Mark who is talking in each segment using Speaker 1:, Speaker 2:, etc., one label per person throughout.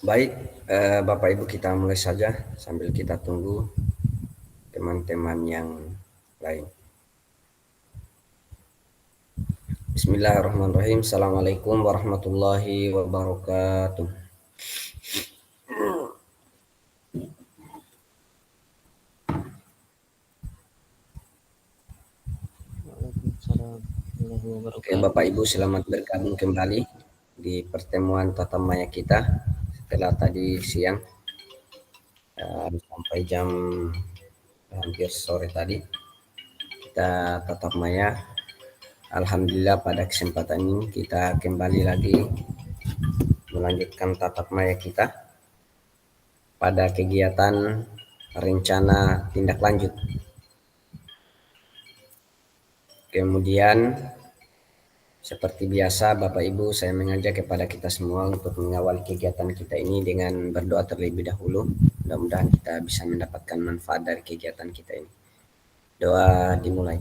Speaker 1: Baik, Bapak Ibu kita mulai saja sambil kita tunggu teman-teman yang lain. Bismillahirrahmanirrahim. Assalamualaikum warahmatullahi wabarakatuh.
Speaker 2: Waalaikumsalam warahmatullahi
Speaker 1: Oke,
Speaker 2: wabarakatuh.
Speaker 1: Bapak Ibu selamat bergabung kembali di pertemuan tatap maya kita setelah tadi siang sampai jam hampir sore tadi kita tatap maya. Alhamdulillah pada kesempatan ini kita kembali lagi melanjutkan tatap maya kita pada kegiatan rencana tindak lanjut. Kemudian seperti biasa Bapak Ibu saya mengajak kepada kita semua untuk mengawali kegiatan kita ini dengan berdoa terlebih dahulu. Mudah-mudahan kita bisa mendapatkan manfaat dari kegiatan kita ini. Doa dimulai.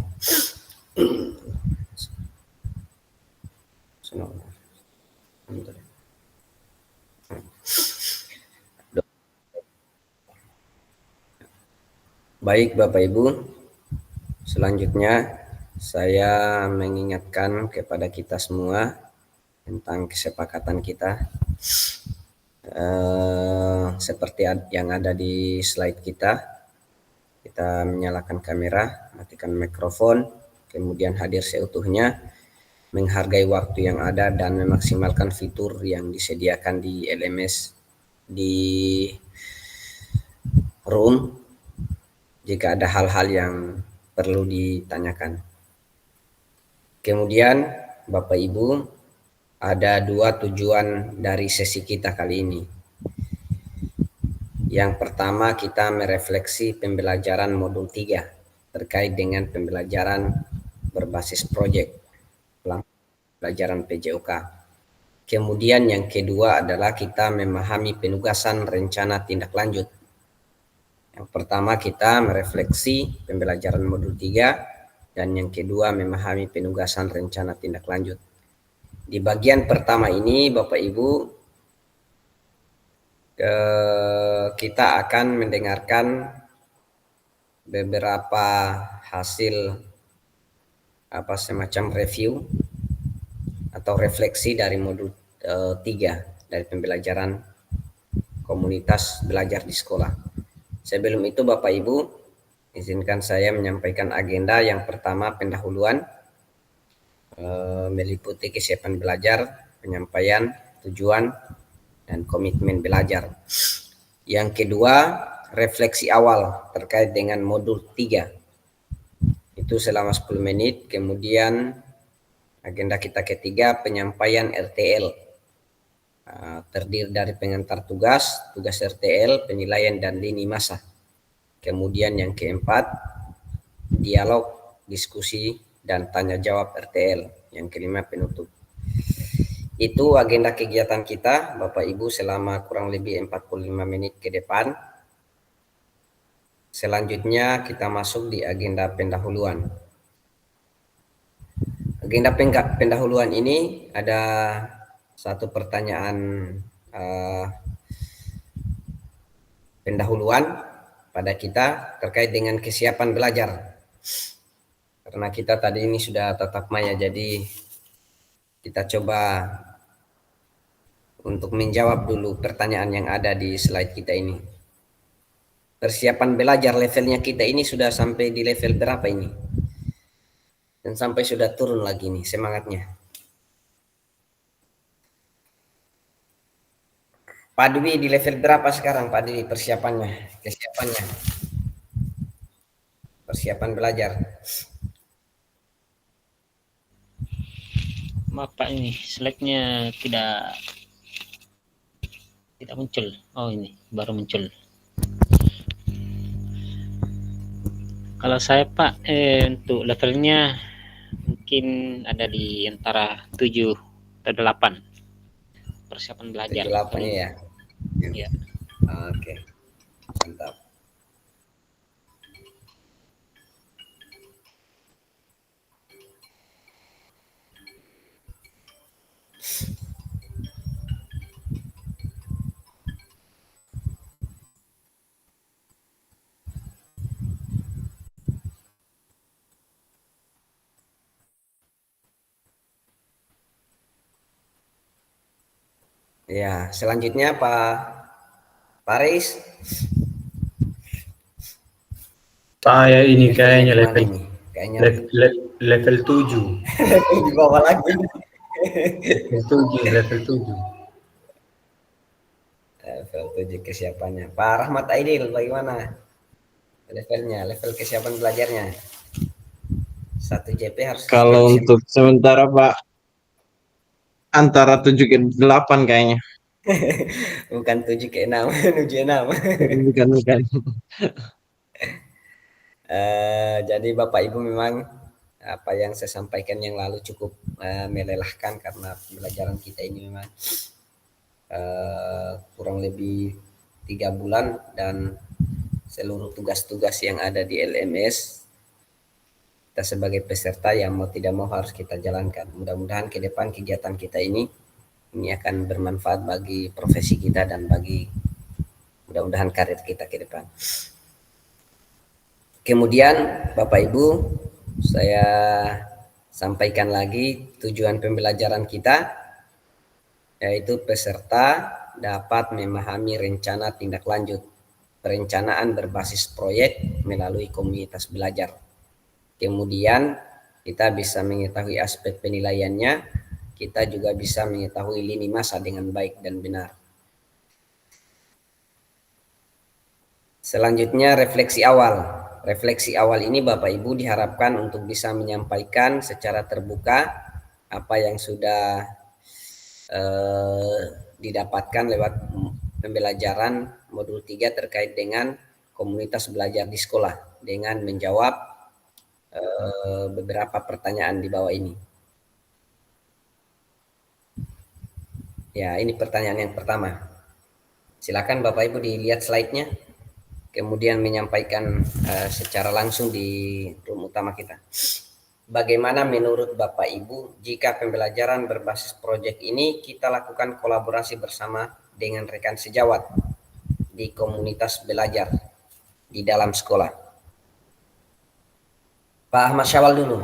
Speaker 1: Baik Bapak Ibu, selanjutnya saya mengingatkan kepada kita semua tentang kesepakatan kita seperti yang ada di slide kita. Kita menyalakan kamera, matikan mikrofon, kemudian hadir seutuhnya, menghargai waktu yang ada dan memaksimalkan fitur yang disediakan di LMS di room jika ada hal-hal yang perlu ditanyakan. Kemudian Bapak Ibu, ada dua tujuan dari sesi kita kali ini. Yang pertama kita merefleksi pembelajaran modul 3 terkait dengan pembelajaran berbasis proyek pelajaran PJOK. Kemudian yang kedua adalah kita memahami penugasan rencana tindak lanjut. Yang pertama kita merefleksi pembelajaran modul 3 dan yang kedua memahami penugasan rencana tindak lanjut. Di bagian pertama ini Bapak Ibu kita akan mendengarkan beberapa hasil semacam review atau refleksi dari modul 3 dari pembelajaran komunitas belajar di sekolah. Sebelum itu Bapak Ibu, izinkan saya menyampaikan agenda. Yang pertama pendahuluan meliputi kesiapan belajar, penyampaian, tujuan, dan komitmen belajar. Yang kedua, refleksi awal terkait dengan modul 3. Itu selama 10 menit. Kemudian agenda kita ketiga, penyampaian RTL. Terdiri dari pengantar tugas, tugas RTL, penilaian dan lini masa. Kemudian yang keempat, dialog, diskusi, dan tanya jawab RTL. Yang kelima, penutup. Itu agenda kegiatan kita Bapak Ibu selama kurang lebih 45 menit ke depan. Selanjutnya kita masuk di agenda pendahuluan. Agenda pendahuluan ini ada satu pertanyaan pendahuluan pada kita terkait dengan kesiapan belajar. Karena kita tadi ini sudah tatap maya, jadi kita coba untuk menjawab dulu pertanyaan yang ada di slide kita ini. Persiapan belajar levelnya kita ini sudah sampai di level berapa ini? Dan sampai sudah turun lagi nih semangatnya. Pak Dwi di level berapa sekarang Pak Dwi persiapannya, kesiapannya, persiapan belajar?
Speaker 2: Maaf Pak, ini slide-nya tidak muncul. Oh, ini baru muncul. Kalau saya Pak, untuk levelnya mungkin ada di antara 7 atau 8 persiapan belajar.
Speaker 1: 78-nya ya.
Speaker 2: Ya.
Speaker 1: Oke. Mantap. Ya, selanjutnya Pak Paris,
Speaker 3: Saya ini
Speaker 1: levelnya
Speaker 3: kayaknya
Speaker 1: di mana
Speaker 3: level
Speaker 1: ini? Kayaknya
Speaker 3: level 7.
Speaker 1: di bawah lagi.
Speaker 3: Level 7, level 7.
Speaker 1: Level 7 kesiapannya. Pak Rahmat Aidil bagaimana levelnya, level kesiapan belajarnya? 1 JP harus
Speaker 4: Kalau
Speaker 1: bisa.
Speaker 4: untuk sementara Pak, antara 7 ke 8 kayaknya.
Speaker 1: Bukan 7 ke 6, menuju 6.
Speaker 4: Bukan, bukan.
Speaker 1: Jadi Bapak Ibu memang apa yang saya sampaikan yang lalu cukup melelahkan karena pembelajaran kita ini memang kurang lebih 3 bulan dan seluruh tugas-tugas yang ada di LMS kita sebagai peserta yang mau tidak mau harus kita jalankan. Mudah-mudahan ke depan kegiatan kita ini akan bermanfaat bagi profesi kita dan bagi mudah-mudahan karir kita ke depan. Kemudian Bapak Ibu, saya sampaikan lagi tujuan pembelajaran kita, yaitu peserta dapat memahami rencana tindak lanjut perencanaan berbasis proyek melalui komunitas belajar. Kemudian kita bisa mengetahui aspek penilaiannya, kita juga bisa mengetahui lini masa dengan baik dan benar. Selanjutnya refleksi awal. Refleksi awal ini Bapak Ibu diharapkan untuk bisa menyampaikan secara terbuka apa yang sudah didapatkan lewat pembelajaran modul 3 terkait dengan komunitas belajar di sekolah dengan menjawab beberapa pertanyaan di bawah ini. Ya, ini pertanyaan yang pertama. Silakan Bapak Ibu dilihat slide-nya, kemudian menyampaikan secara langsung di room utama kita. Bagaimana menurut Bapak Ibu jika pembelajaran berbasis proyek ini kita lakukan kolaborasi bersama dengan rekan sejawat di komunitas belajar di dalam sekolah? Pak Ahmad Syawal dulu.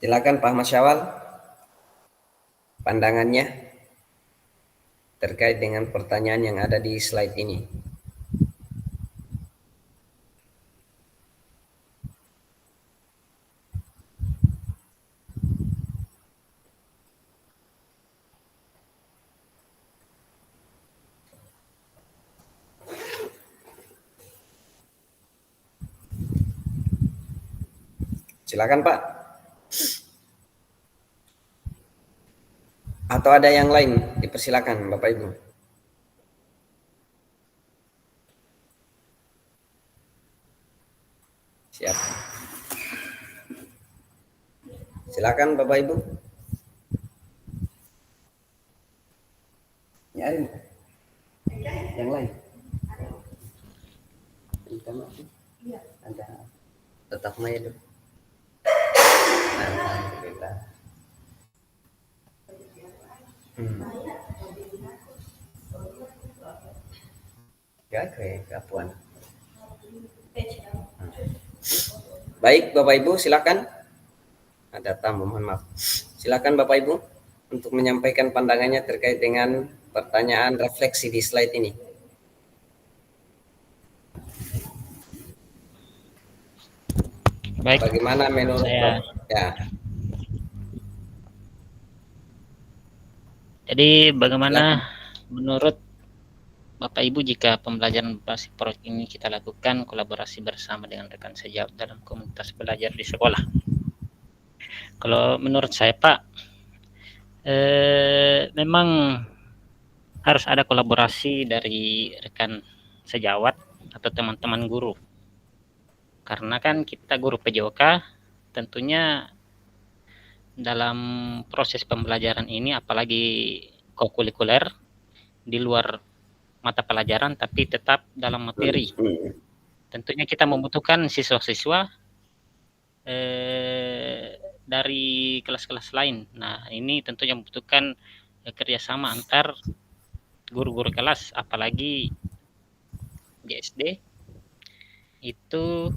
Speaker 1: Silakan Pak Ahmad Syawal, pandangannya terkait dengan pertanyaan yang ada di slide ini. Silakan Pak. Atau ada yang lain? Dipersilakan Bapak Ibu. Siap. Silakan Bapak Ibu. Nyari. Yang lain. Ada. Tetap Maya dulu. Alhamdulillah. Ya, Puan. Baik, Bapak Ibu, silakan. Ada tamu, mohon maaf. Silakan Bapak Ibu untuk menyampaikan pandangannya terkait dengan pertanyaan refleksi di slide ini.
Speaker 2: Baik.
Speaker 1: Bagaimana menurut
Speaker 2: Saya...
Speaker 1: ya.
Speaker 2: Jadi bagaimana menurut Bapak Ibu jika pembelajaran berbasis proyek ini kita lakukan kolaborasi bersama dengan rekan sejawat dalam komunitas belajar di sekolah? Kalau menurut saya Pak, memang harus ada kolaborasi dari rekan sejawat atau teman-teman guru. Karena kan kita guru PJOK tentunya dalam proses pembelajaran ini apalagi kokurikuler di luar mata pelajaran tapi tetap dalam materi. Tentunya kita membutuhkan siswa-siswa dari kelas-kelas lain. Nah, ini tentunya membutuhkan kerjasama antar guru-guru kelas, apalagi di SD itu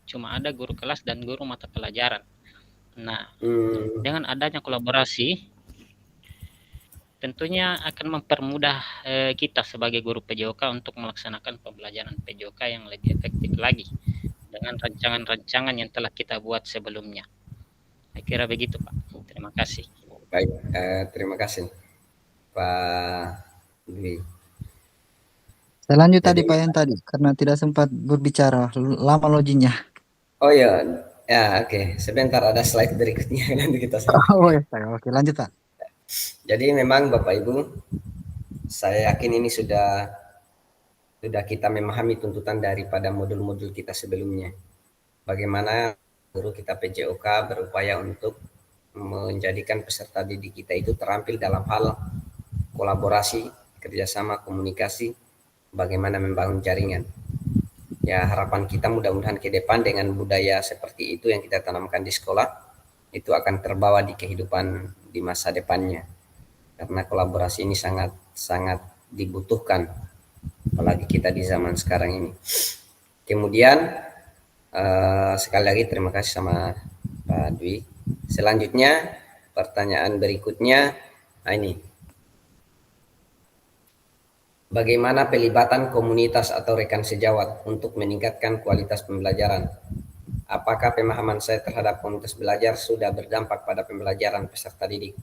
Speaker 2: cuma ada guru kelas dan guru mata pelajaran. Nah,
Speaker 1: Hmm,
Speaker 2: dengan adanya kolaborasi tentunya akan mempermudah kita sebagai guru PJOK untuk melaksanakan pembelajaran PJOK yang lebih efektif lagi dengan rancangan-rancangan yang telah kita buat sebelumnya. Saya kira begitu, Pak. Terima kasih.
Speaker 1: baik, terima kasih Pak Dwi.
Speaker 5: Saya lanjut tadi
Speaker 1: Jadi,
Speaker 5: Pak yang tadi karena tidak sempat berbicara lama loginya.
Speaker 1: oh ya, ya oke. Sebentar ada slide berikutnya nanti kita sambung.
Speaker 5: Oh ya, oke lanjut Pak.
Speaker 1: Jadi memang Bapak Ibu, saya yakin ini sudah kita memahami tuntutan daripada modul-modul kita sebelumnya. Bagaimana guru kita PJOK berupaya untuk menjadikan peserta didik kita itu terampil dalam hal kolaborasi, kerjasama, komunikasi, bagaimana membangun jaringan. Ya harapan kita mudah-mudahan ke depan dengan budaya seperti itu yang kita tanamkan di sekolah, itu akan terbawa di kehidupan di masa depannya. Karena kolaborasi ini sangat dibutuhkan, apalagi kita di zaman sekarang ini. Kemudian sekali lagi terima kasih sama Pak Dwi. Selanjutnya pertanyaan berikutnya, nah ini, bagaimana pelibatan komunitas atau rekan sejawat untuk meningkatkan kualitas pembelajaran? Apakah pemahaman saya terhadap komunitas belajar sudah berdampak pada pembelajaran peserta didik?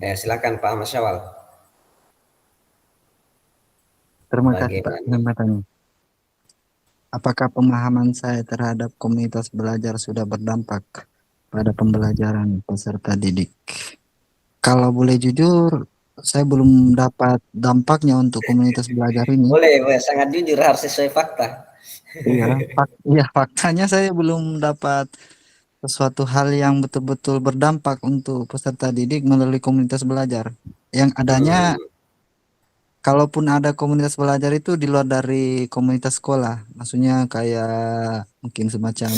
Speaker 1: Silakan Pak Ahmad Syawal.
Speaker 5: Terima kasih Pak
Speaker 1: Bagaimana?
Speaker 5: kesempatannya. Apakah pemahaman saya terhadap komunitas belajar sudah berdampak pada pembelajaran peserta didik? Kalau boleh jujur, saya belum dapat dampaknya untuk komunitas belajar ini.
Speaker 1: Boleh, sangat jujur, harus sesuai fakta.
Speaker 5: Iya, faktanya saya belum dapat sesuatu hal yang betul-betul berdampak untuk peserta didik melalui komunitas belajar. Yang adanya,
Speaker 1: Hmm,
Speaker 5: kalaupun ada komunitas belajar itu di luar dari komunitas sekolah, maksudnya kayak mungkin semacam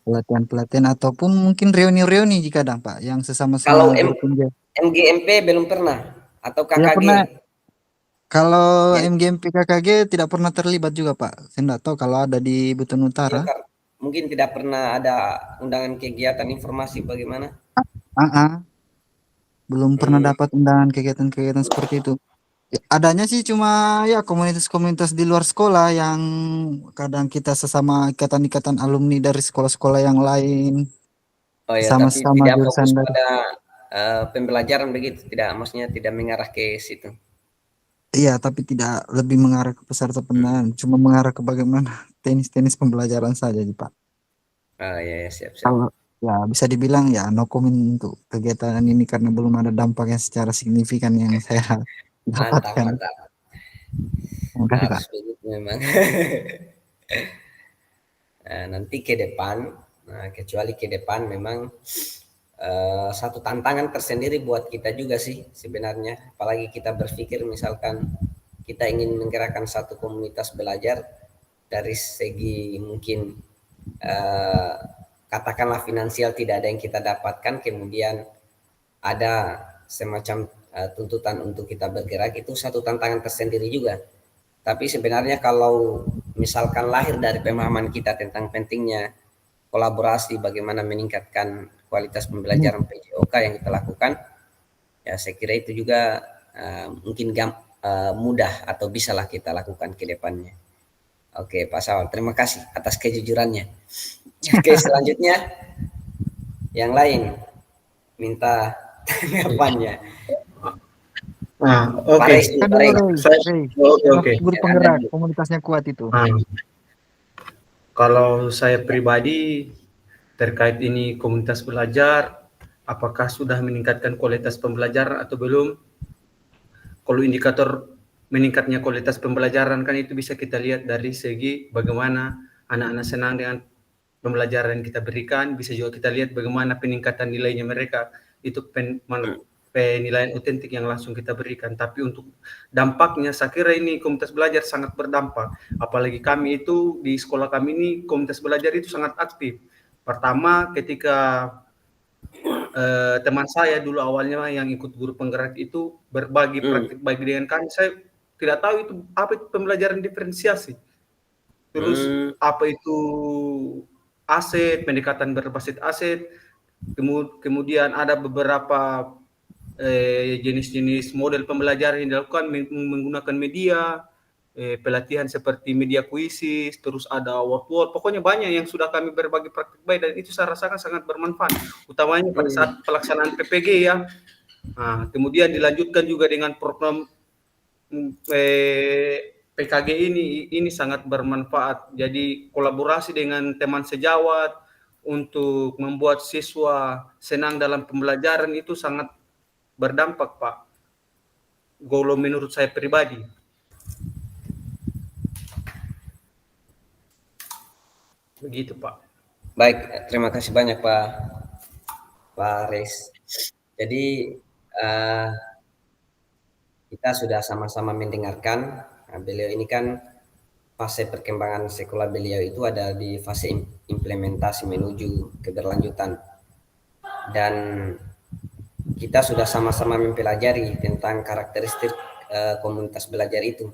Speaker 5: pelatihan-pelatihan ataupun mungkin reuni-reuni jika ada Pak, yang
Speaker 1: Kalau
Speaker 5: sesama guru pendidik.
Speaker 1: MGMP belum pernah atau
Speaker 5: Ya
Speaker 1: KKG?
Speaker 5: pernah, kalau
Speaker 1: Ya,
Speaker 5: MGMP KKG tidak pernah terlibat juga Pak. Saya tidak tahu kalau ada di Buton
Speaker 1: ya,
Speaker 5: Utara.
Speaker 1: mungkin tidak pernah ada undangan kegiatan informasi bagaimana?
Speaker 5: Ah, ah, belum pernah
Speaker 1: Hmm,
Speaker 5: dapat undangan kegiatan-kegiatan seperti itu. Ya, adanya sih cuma ya komunitas-komunitas di luar sekolah yang kadang kita sesama ikatan-ikatan alumni dari sekolah-sekolah yang lain,
Speaker 1: oh ya, tapi
Speaker 5: sama-sama
Speaker 1: tidak
Speaker 5: jurusan
Speaker 1: fokus
Speaker 5: dari.
Speaker 1: pada pembelajaran begitu, tidak, maksudnya tidak mengarah ke situ.
Speaker 5: Iya, tapi tidak lebih mengarah ke peserta
Speaker 1: Hmm.
Speaker 5: pendidikan, cuma mengarah ke bagaimana tenis-tenis pembelajaran saja, Pak.
Speaker 1: Oh ya, ya, siap, siap.
Speaker 5: Kalau ya bisa dibilang ya no comment untuk kegiatan ini karena belum ada dampaknya secara signifikan yang saya
Speaker 1: Mantap,
Speaker 5: dapatkan.
Speaker 1: mantap.
Speaker 5: Terima kasih, Pak.
Speaker 1: Harus begitu memang. Nanti ke depan, kecuali ke depan memang satu tantangan tersendiri buat kita juga sih sebenarnya. Apalagi kita berpikir misalkan kita ingin menggerakkan satu komunitas belajar dari segi mungkin eh, katakanlah finansial tidak ada yang kita dapatkan, kemudian ada semacam tuntutan untuk kita bergerak, itu satu tantangan tersendiri juga. Tapi sebenarnya kalau misalkan lahir dari pemahaman kita tentang pentingnya kolaborasi, bagaimana meningkatkan kualitas pembelajaran PJOK yang kita lakukan, ya saya kira itu juga mungkin mudah atau bisalah kita lakukan ke depannya. Oke Pak Sawal, terima kasih atas kejujurannya. Oke, selanjutnya yang lain minta tanggapannya.
Speaker 3: Oke.
Speaker 1: Pak Reis, Pak
Speaker 5: Aduh,
Speaker 1: Reis.
Speaker 3: Oke, oke.
Speaker 5: guru
Speaker 1: Yang ada
Speaker 5: penggerak
Speaker 1: di
Speaker 5: komunitasnya kuat itu.
Speaker 3: Ah, kalau saya pribadi terkait ini komunitas belajar, apakah sudah meningkatkan kualitas pembelajaran atau belum? Kalau indikator meningkatnya kualitas pembelajaran kan itu bisa kita lihat dari segi bagaimana anak-anak senang dengan pembelajaran yang kita berikan, bisa juga kita lihat bagaimana peningkatan nilainya mereka, itu penilaian otentik yang langsung kita berikan. Tapi untuk dampaknya, saya kira ini komunitas belajar sangat berdampak. Apalagi kami itu, di sekolah kami ini, komunitas belajar itu sangat aktif. Pertama, ketika teman saya dulu awalnya yang ikut guru penggerak itu berbagi praktik baik dengan kami, saya tidak tahu itu apa itu pembelajaran diferensiasi. Terus apa itu aset, pendekatan berbasis aset. Kemudian ada beberapa jenis-jenis model pembelajaran yang dilakukan menggunakan media, pelatihan seperti media kuisis, terus ada word-word, pokoknya banyak yang sudah kami berbagi praktik baik dan itu saya rasakan sangat bermanfaat, utamanya pada saat pelaksanaan PPG ya. Nah, kemudian dilanjutkan juga dengan program PKG ini sangat bermanfaat. Jadi kolaborasi dengan teman sejawat untuk membuat siswa senang dalam pembelajaran itu sangat berdampak, Pak. Kalau menurut saya pribadi. Begitu, Pak.
Speaker 1: Baik, terima kasih banyak Pak Reis. Jadi kita sudah sama-sama mendengarkan. Nah, beliau ini kan fase perkembangan sekolah beliau itu ada di fase implementasi menuju keberlanjutan. Dan kita sudah sama-sama mempelajari tentang karakteristik komunitas belajar itu.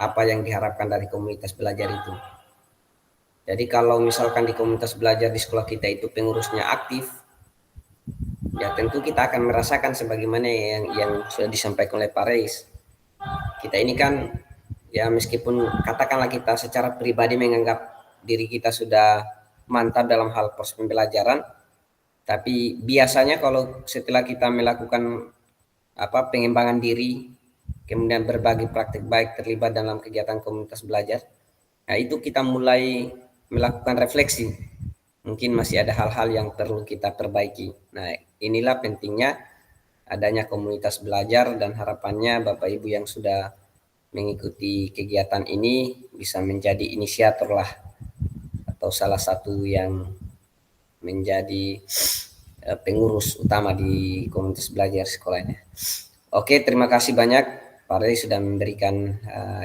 Speaker 1: Apa yang diharapkan dari komunitas belajar itu. Jadi kalau misalkan di komunitas belajar di sekolah kita itu pengurusnya aktif, ya tentu kita akan merasakan sebagaimana yang sudah disampaikan oleh Pak Reis. Kita ini kan ya meskipun katakanlah kita secara pribadi menganggap diri kita sudah mantap dalam hal proses pembelajaran, tapi biasanya kalau setelah kita melakukan pengembangan diri, kemudian berbagi praktik baik terlibat dalam kegiatan komunitas belajar, nah itu kita mulai melakukan refleksi. Mungkin masih ada hal-hal yang perlu kita perbaiki. Nah, inilah pentingnya adanya komunitas belajar dan harapannya Bapak Ibu yang sudah mengikuti kegiatan ini bisa menjadi inisiator lah atau salah satu yang menjadi pengurus utama di komunitas belajar sekolahnya. Oke, terima kasih banyak Pak Rey sudah memberikan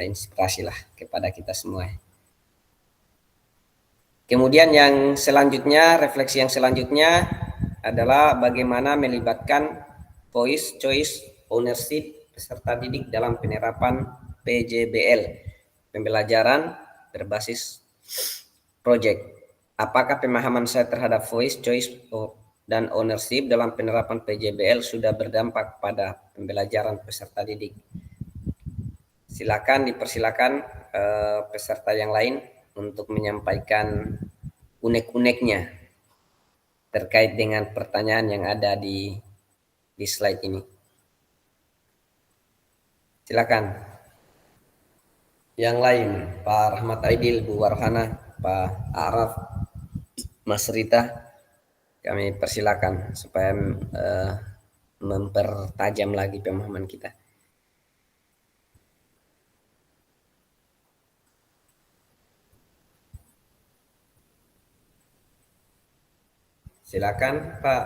Speaker 1: inspirasi lah kepada kita semua. Kemudian yang selanjutnya, refleksi yang selanjutnya adalah bagaimana melibatkan voice, choice, ownership peserta didik dalam penerapan PJBL, pembelajaran berbasis project. Apakah pemahaman saya terhadap voice, choice, dan ownership dalam penerapan PJBL sudah berdampak pada pembelajaran peserta didik? Silakan dipersilakan peserta yang lain untuk menyampaikan unek-uneknya terkait dengan pertanyaan yang ada di slide ini. Silakan. Yang lain, Pak Rahmat Aidil, Bu Warhana, Pak Araf, Mas Rita, kami persilakan supaya mempertajam lagi pemahaman kita. Silakan Pak.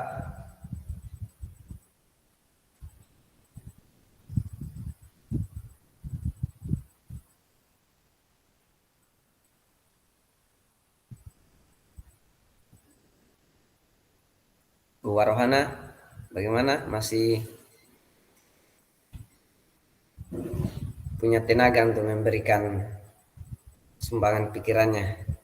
Speaker 1: Bu Warohana, bagaimana? Masih punya tenaga untuk memberikan sumbangan pikirannya?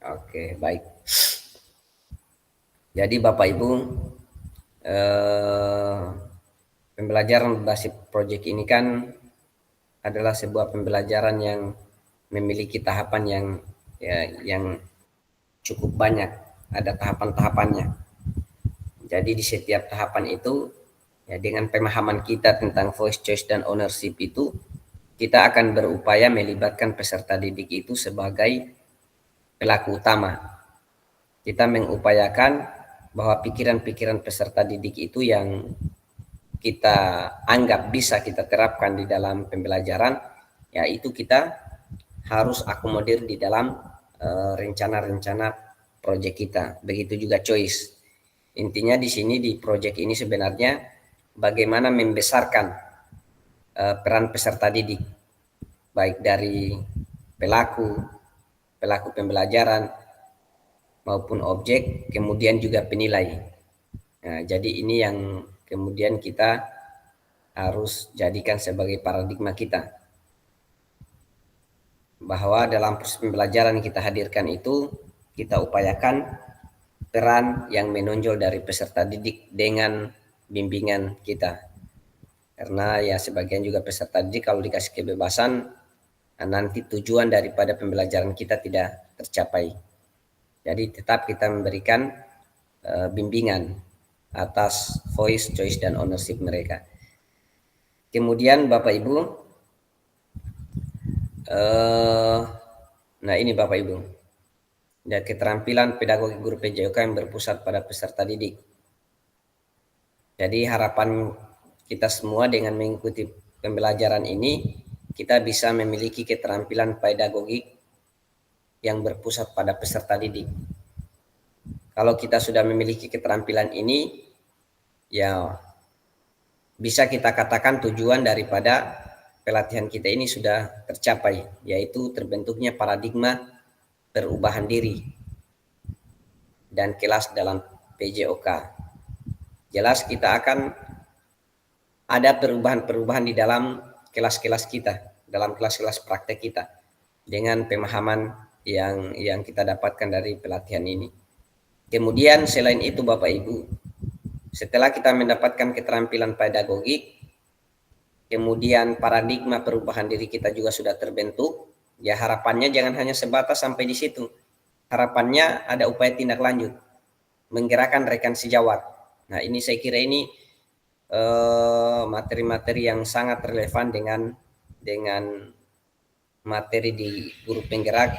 Speaker 1: Oke, baik. Jadi Bapak Ibu, pembelajaran berbasis project ini kan adalah sebuah pembelajaran yang memiliki tahapan yang cukup banyak, ada tahapan-tahapannya. Jadi di setiap tahapan itu, ya dengan pemahaman kita tentang voice, choice, dan ownership itu, kita akan berupaya melibatkan peserta didik itu sebagai pelaku utama. Kita mengupayakan bahwa pikiran-pikiran peserta didik itu yang kita anggap bisa kita terapkan di dalam pembelajaran, ya itu kita harus akomodir di dalam rencana-rencana proyek kita. Begitu juga choice. Intinya di sini di proyek ini sebenarnya bagaimana membesarkan peran peserta didik, baik dari pelaku pelaku pembelajaran maupun objek, kemudian juga penilai. Nah, jadi ini yang kemudian kita harus jadikan sebagai paradigma kita, bahwa dalam proses pembelajaran yang kita hadirkan itu kita upayakan peran yang menonjol dari peserta didik dengan bimbingan kita. Karena ya sebagian juga peserta didik kalau dikasih kebebasan, nanti tujuan daripada pembelajaran kita tidak tercapai. Jadi tetap kita memberikan bimbingan atas voice, choice, dan ownership mereka. Kemudian Bapak Ibu, nah ini Bapak Ibu, dan keterampilan pedagogi guru PJOK yang berpusat pada peserta didik. Jadi harapan kita semua dengan mengikuti pembelajaran ini, kita bisa memiliki keterampilan pedagogik yang berpusat pada peserta didik. Kalau kita sudah memiliki keterampilan ini, ya bisa kita katakan tujuan daripada pelatihan kita ini sudah tercapai, yaitu terbentuknya paradigma perubahan diri dan kelas dalam PJOK. Jelas kita akan ada perubahan-perubahan di dalam kelas-kelas kita, dalam kelas-kelas praktek kita, dengan pemahaman yang kita dapatkan dari pelatihan ini. Kemudian selain itu Bapak Ibu, setelah kita mendapatkan keterampilan pedagogik, kemudian paradigma perubahan diri kita juga sudah terbentuk, ya harapannya jangan hanya sebatas sampai di situ. Harapannya ada upaya tindak lanjut, menggerakkan rekan sejawat. Nah ini saya kira ini materi-materi yang sangat relevan dengan materi di guru penggerak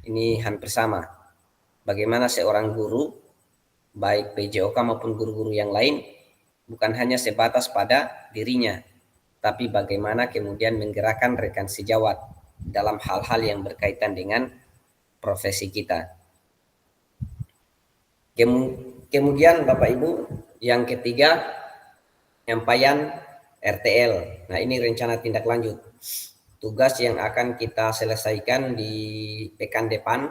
Speaker 1: ini hampir sama. Bagaimana seorang guru, baik PJOK maupun guru-guru yang lain, bukan hanya sebatas pada dirinya, tapi bagaimana kemudian menggerakkan rekan sejawat dalam hal-hal yang berkaitan dengan profesi kita. Kemudian Bapak Ibu, yang ketiga, penyampaian RTL. Nah ini rencana tindak lanjut. Tugas yang akan kita selesaikan di pekan depan,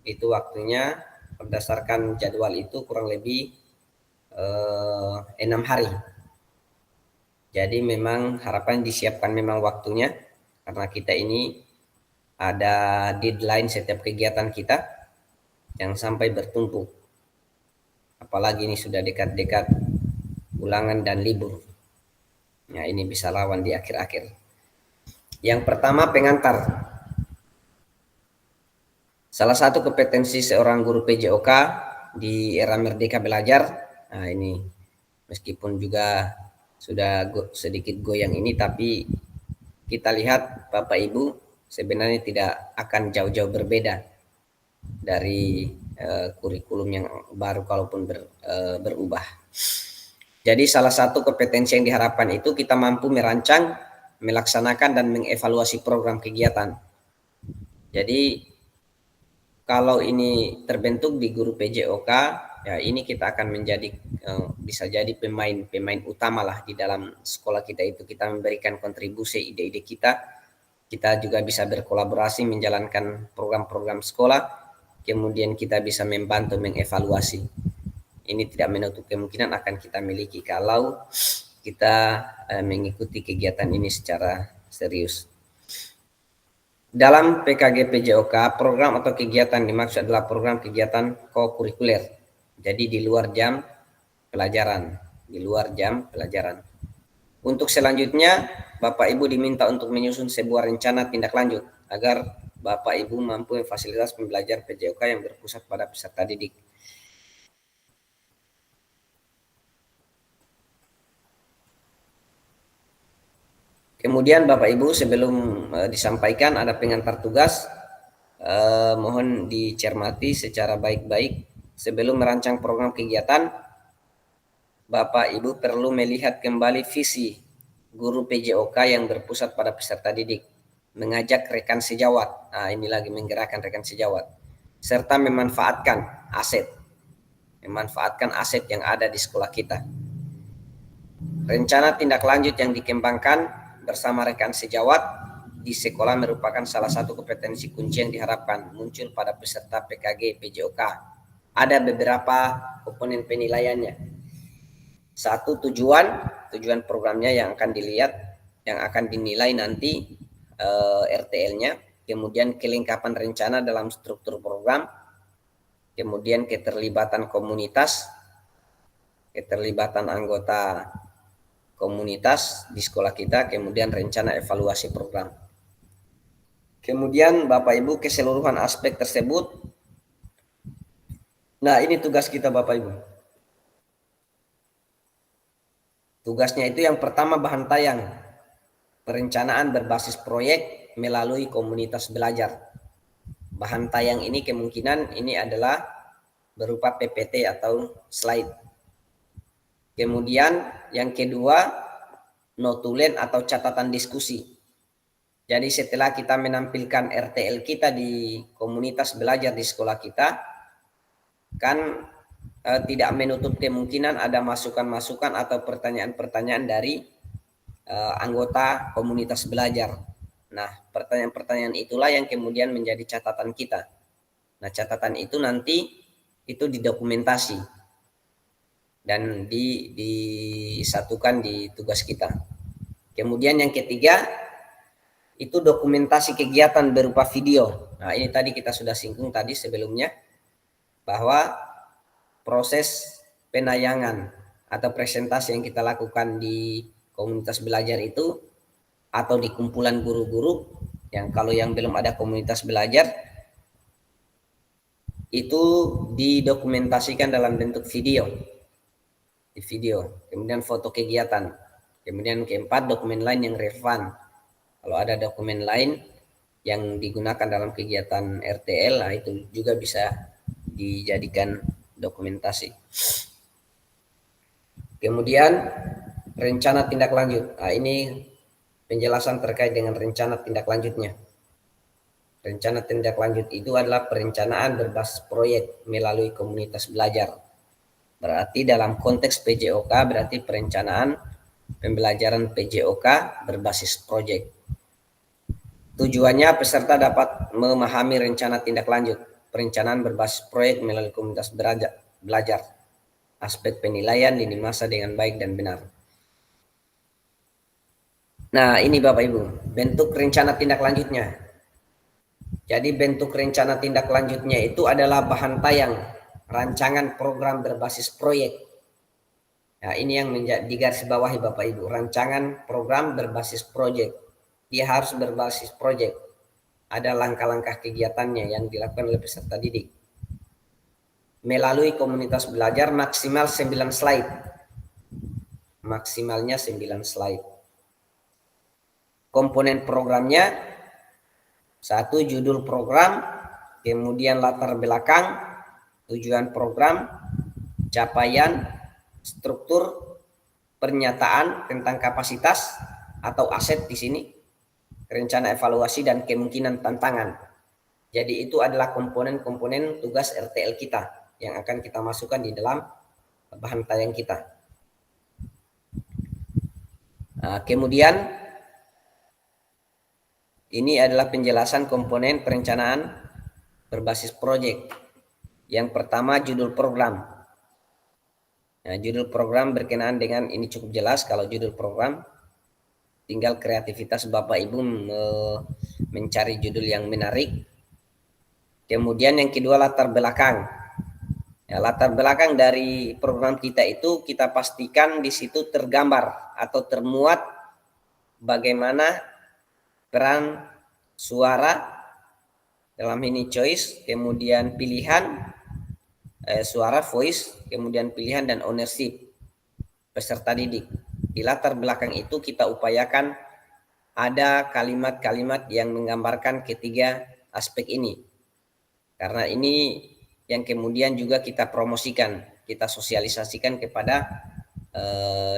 Speaker 1: itu waktunya berdasarkan jadwal itu kurang lebih 6 hari. Jadi memang harapan disiapkan memang waktunya, karena kita ini ada deadline setiap kegiatan kita yang sampai bertumpuk. Apalagi ini sudah dekat-dekat ulangan dan libur. Nah ini bisa lawan di akhir-akhir. Yang pertama pengantar. Salah satu kompetensi seorang guru PJOK di era Merdeka Belajar, nah ini meskipun juga sudah sedikit goyang ini, tapi kita lihat Bapak Ibu sebenarnya tidak akan jauh-jauh berbeda dari kurikulum yang baru kalaupun berubah. Jadi salah satu kompetensi yang diharapkan itu kita mampu merancang, melaksanakan, dan mengevaluasi program kegiatan. Jadi kalau ini terbentuk di guru PJOK, ya ini kita akan menjadi bisa jadi pemain utama lah di dalam sekolah kita itu. Kita memberikan kontribusi ide-ide kita. Kita juga bisa berkolaborasi menjalankan program-program sekolah. Kemudian kita bisa membantu mengevaluasi. Ini tidak menutup kemungkinan akan kita miliki kalau kita mengikuti kegiatan ini secara serius. Dalam PKG PJOK, program atau kegiatan dimaksud adalah program kegiatan kokurikuler. Jadi di luar jam pelajaran, Untuk selanjutnya, Bapak Ibu diminta untuk menyusun sebuah rencana tindak lanjut agar Bapak Ibu mampu memfasilitasi pembelajaran PJOK yang berpusat pada peserta didik. Kemudian Bapak Ibu sebelum disampaikan ada pengantar tugas, mohon dicermati secara baik-baik. Sebelum merancang program kegiatan, Bapak Ibu perlu melihat kembali visi guru PJOK yang berpusat pada peserta didik, mengajak rekan sejawat, nah ini lagi menggerakkan rekan sejawat, serta memanfaatkan aset yang ada di sekolah kita. Rencana tindak lanjut yang dikembangkan bersama rekan sejawat di sekolah merupakan salah satu kompetensi kunci yang diharapkan muncul pada peserta PKG PJOK. Ada beberapa komponen penilaiannya. Satu, tujuan programnya yang akan dilihat, yang akan dinilai nanti RTL-nya. Kemudian kelengkapan rencana dalam struktur program, kemudian keterlibatan komunitas, keterlibatan anggota komunitas di sekolah kita, kemudian rencana evaluasi program. Kemudian Bapak Ibu, keseluruhan aspek tersebut. Nah, ini tugas kita Bapak Ibu. Tugasnya itu yang pertama bahan tayang, perencanaan berbasis proyek melalui komunitas belajar. Bahan tayang ini kemungkinan ini adalah berupa PPT atau slide. Kemudian yang kedua, notulen atau catatan diskusi. Jadi setelah kita menampilkan RTL kita di komunitas belajar di sekolah kita, kan tidak menutup kemungkinan ada masukan-masukan atau pertanyaan-pertanyaan dari anggota komunitas belajar. Nah, pertanyaan-pertanyaan itulah yang kemudian menjadi catatan kita. Nah, catatan itu nanti itu didokumentasi dan disatukan di tugas kita. Kemudian yang ketiga, itu dokumentasi kegiatan berupa video. Nah, ini tadi kita sudah singgung tadi sebelumnya, bahwa proses penayangan atau presentasi yang kita lakukan di komunitas belajar itu, atau di kumpulan guru-guru, yang kalau yang belum ada komunitas belajar, itu didokumentasikan dalam bentuk video. Di video, kemudian foto kegiatan. Kemudian keempat, dokumen lain yang relevan. Kalau ada dokumen lain yang digunakan dalam kegiatan RTL, nah itu juga bisa dijadikan dokumentasi. Kemudian rencana tindak lanjut. Nah, ini penjelasan terkait dengan rencana tindak lanjutnya. Rencana tindak lanjut itu adalah perencanaan berbasis proyek melalui komunitas belajar. Berarti dalam konteks PJOK berarti perencanaan pembelajaran PJOK berbasis proyek. Tujuannya peserta dapat memahami rencana tindak lanjut perencanaan berbasis proyek melalui komunitas belajar, aspek penilaian lini masa dengan baik dan benar. Nah, ini Bapak Ibu, bentuk rencana tindak lanjutnya. Jadi bentuk rencana tindak lanjutnya itu adalah bahan tayang rancangan program berbasis proyek. Nah, ini yang digarisbawahi Bapak Ibu, rancangan program berbasis proyek. Dia harus berbasis proyek. Ada langkah-langkah kegiatannya yang dilakukan oleh peserta didik. Melalui komunitas belajar maksimal 9 slide. Maksimalnya 9 slide. Komponen programnya, satu, judul program, kemudian latar belakang, tujuan program, capaian, struktur, pernyataan tentang kapasitas atau aset di sini, rencana evaluasi dan kemungkinan tantangan. Jadi itu adalah komponen-komponen tugas RTL kita yang akan kita masukkan di dalam bahan tayang kita. Nah, kemudian ini adalah penjelasan komponen perencanaan berbasis proyek. Yang pertama, judul program. Nah, judul program berkenaan dengan ini cukup jelas. Kalau judul program, tinggal kreativitas Bapak Ibu mencari judul yang menarik. Kemudian yang kedua, latar belakang. Ya, latar belakang dari program kita itu kita pastikan di situ tergambar atau termuat bagaimana peran suara dalam ini choice, kemudian pilihan suara voice, kemudian pilihan dan ownership peserta didik. Di latar belakang itu kita upayakan ada kalimat-kalimat yang menggambarkan ketiga aspek ini. Karena ini yang kemudian juga kita promosikan, kita sosialisasikan kepada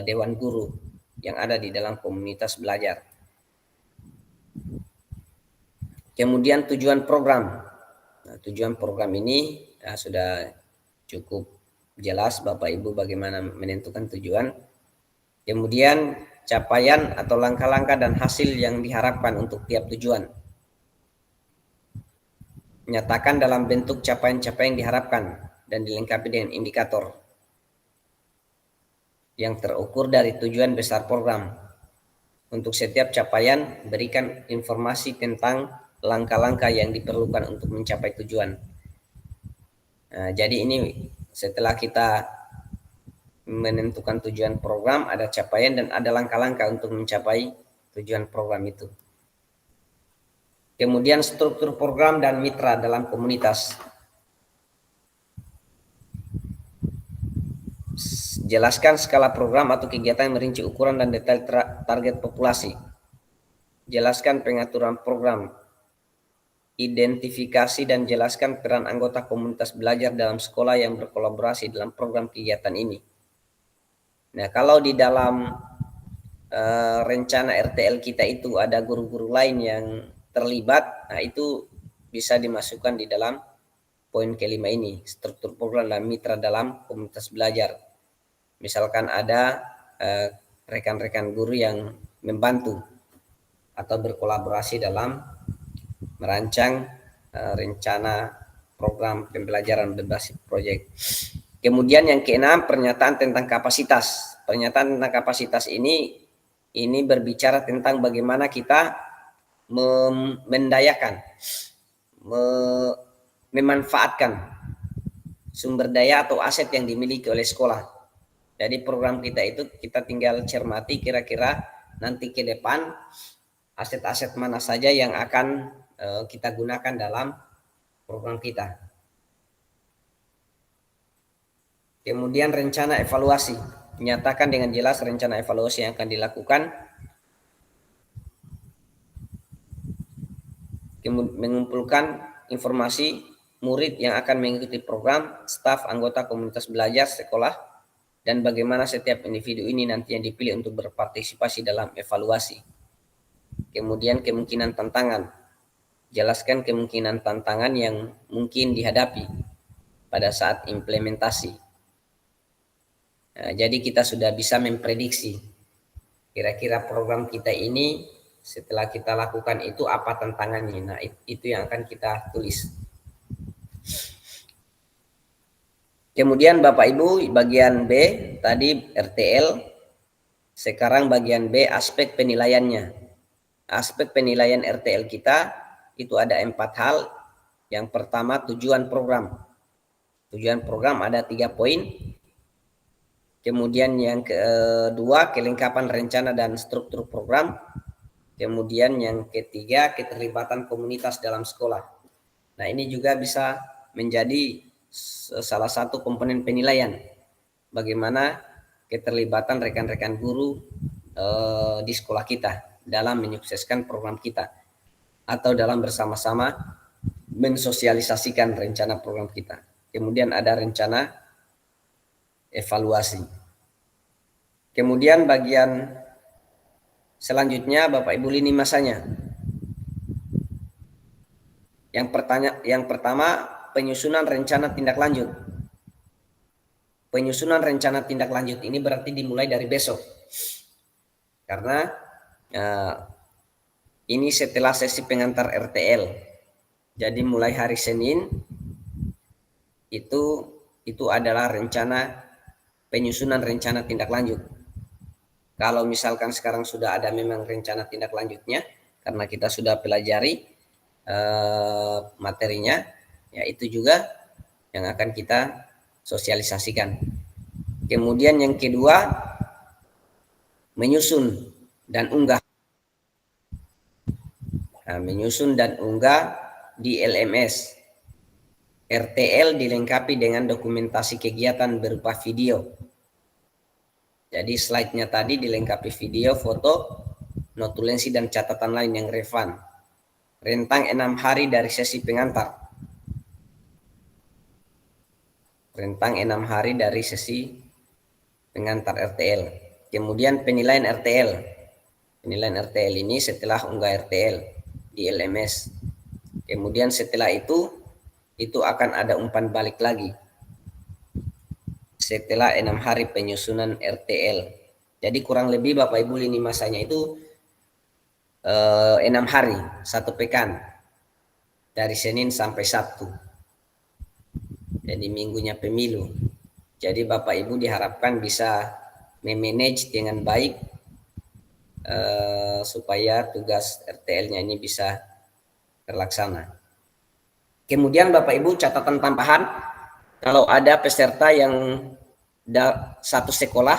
Speaker 1: dewan guru yang ada di dalam komunitas belajar. Kemudian tujuan program. Nah, tujuan program ini sudah cukup jelas Bapak Ibu bagaimana menentukan tujuan. Kemudian capaian atau langkah-langkah dan hasil yang diharapkan untuk tiap tujuan. Nyatakan dalam bentuk capaian-capaian yang diharapkan dan dilengkapi dengan indikator yang terukur dari tujuan besar program. Untuk setiap capaian, berikan informasi tentang langkah-langkah yang diperlukan untuk mencapai tujuan. Nah, jadi ini setelah kita menentukan tujuan program, ada capaian dan ada langkah-langkah untuk mencapai tujuan program itu. Kemudian struktur program dan mitra dalam komunitas. Jelaskan skala program atau kegiatan yang merinci ukuran dan detail target populasi. Jelaskan pengaturan program. Identifikasi dan jelaskan peran anggota komunitas belajar dalam sekolah yang berkolaborasi dalam program kegiatan ini. Nah, kalau di dalam rencana RTL kita itu ada guru-guru lain yang terlibat, nah itu bisa dimasukkan di dalam poin kelima ini, struktur program dan mitra dalam komunitas belajar. Misalkan ada rekan-rekan guru yang membantu atau berkolaborasi dalam merancang rencana program pembelajaran berbasis proyek. Kemudian yang keenam, pernyataan tentang kapasitas. Pernyataan tentang kapasitas ini berbicara tentang bagaimana kita mendayakan, memanfaatkan sumber daya atau aset yang dimiliki oleh sekolah. Jadi program kita itu kita tinggal cermati kira-kira nanti ke depan aset-aset mana saja yang akan kita gunakan dalam program kita. Kemudian rencana evaluasi. Nyatakan dengan jelas rencana evaluasi yang akan dilakukan. Mengumpulkan informasi murid yang akan mengikuti program, staf, anggota komunitas belajar sekolah, dan bagaimana setiap individu ini nantinya dipilih untuk berpartisipasi dalam evaluasi. Kemudian kemungkinan tantangan. Jelaskan kemungkinan tantangan yang mungkin dihadapi pada saat implementasi. Nah, jadi kita sudah bisa memprediksi kira-kira program kita ini setelah kita lakukan itu apa tantangannya. Nah, itu yang akan kita tulis. Kemudian Bapak Ibu, bagian B tadi RTL, sekarang bagian B aspek penilaiannya. Aspek penilaian RTL kita itu ada 4 hal. Yang pertama, tujuan program. Tujuan program ada 3 poin. Kemudian yang kedua, kelengkapan rencana dan struktur program. Kemudian yang ketiga, keterlibatan komunitas dalam sekolah. Nah, ini juga bisa menjadi salah satu komponen penilaian. Bagaimana keterlibatan rekan-rekan guru di sekolah kita dalam menyukseskan program kita, atau dalam bersama-sama mensosialisasikan rencana program kita. Kemudian ada rencana evaluasi. Kemudian bagian selanjutnya Bapak Ibu, lini masanya. Yang pertama, penyusunan rencana tindak lanjut. Penyusunan rencana tindak lanjut ini berarti dimulai dari besok. Karena ini setelah sesi pengantar RTL. Jadi mulai hari Senin itu adalah rencana penyusunan rencana tindak lanjut. Kalau misalkan sekarang sudah ada memang rencana tindak lanjutnya karena kita sudah pelajari materinya, ya itu juga yang akan kita sosialisasikan. Kemudian yang kedua, menyusun dan unggah. Nah, menyusun dan unggah di LMS. RTL dilengkapi dengan dokumentasi kegiatan berupa video. Jadi slide-nya tadi dilengkapi video, foto, notulensi, dan catatan lain yang relevan. Rentang 6 hari dari sesi pengantar. Rentang 6 hari dari sesi pengantar RTL. Kemudian penilaian RTL. Penilaian RTL ini setelah unggah RTL di LMS. Kemudian setelah itu akan ada umpan balik lagi. Setelah 6 hari penyusunan RTL. Jadi kurang lebih Bapak Ibu lini masanya itu 6 hari, 1 pekan. Dari Senin sampai Sabtu. Jadi minggunya pemilu. Jadi Bapak Ibu diharapkan bisa memanage dengan baik supaya tugas RTL-nya ini bisa terlaksana. Kemudian Bapak Ibu catatan tambahan, kalau ada peserta yang satu sekolah,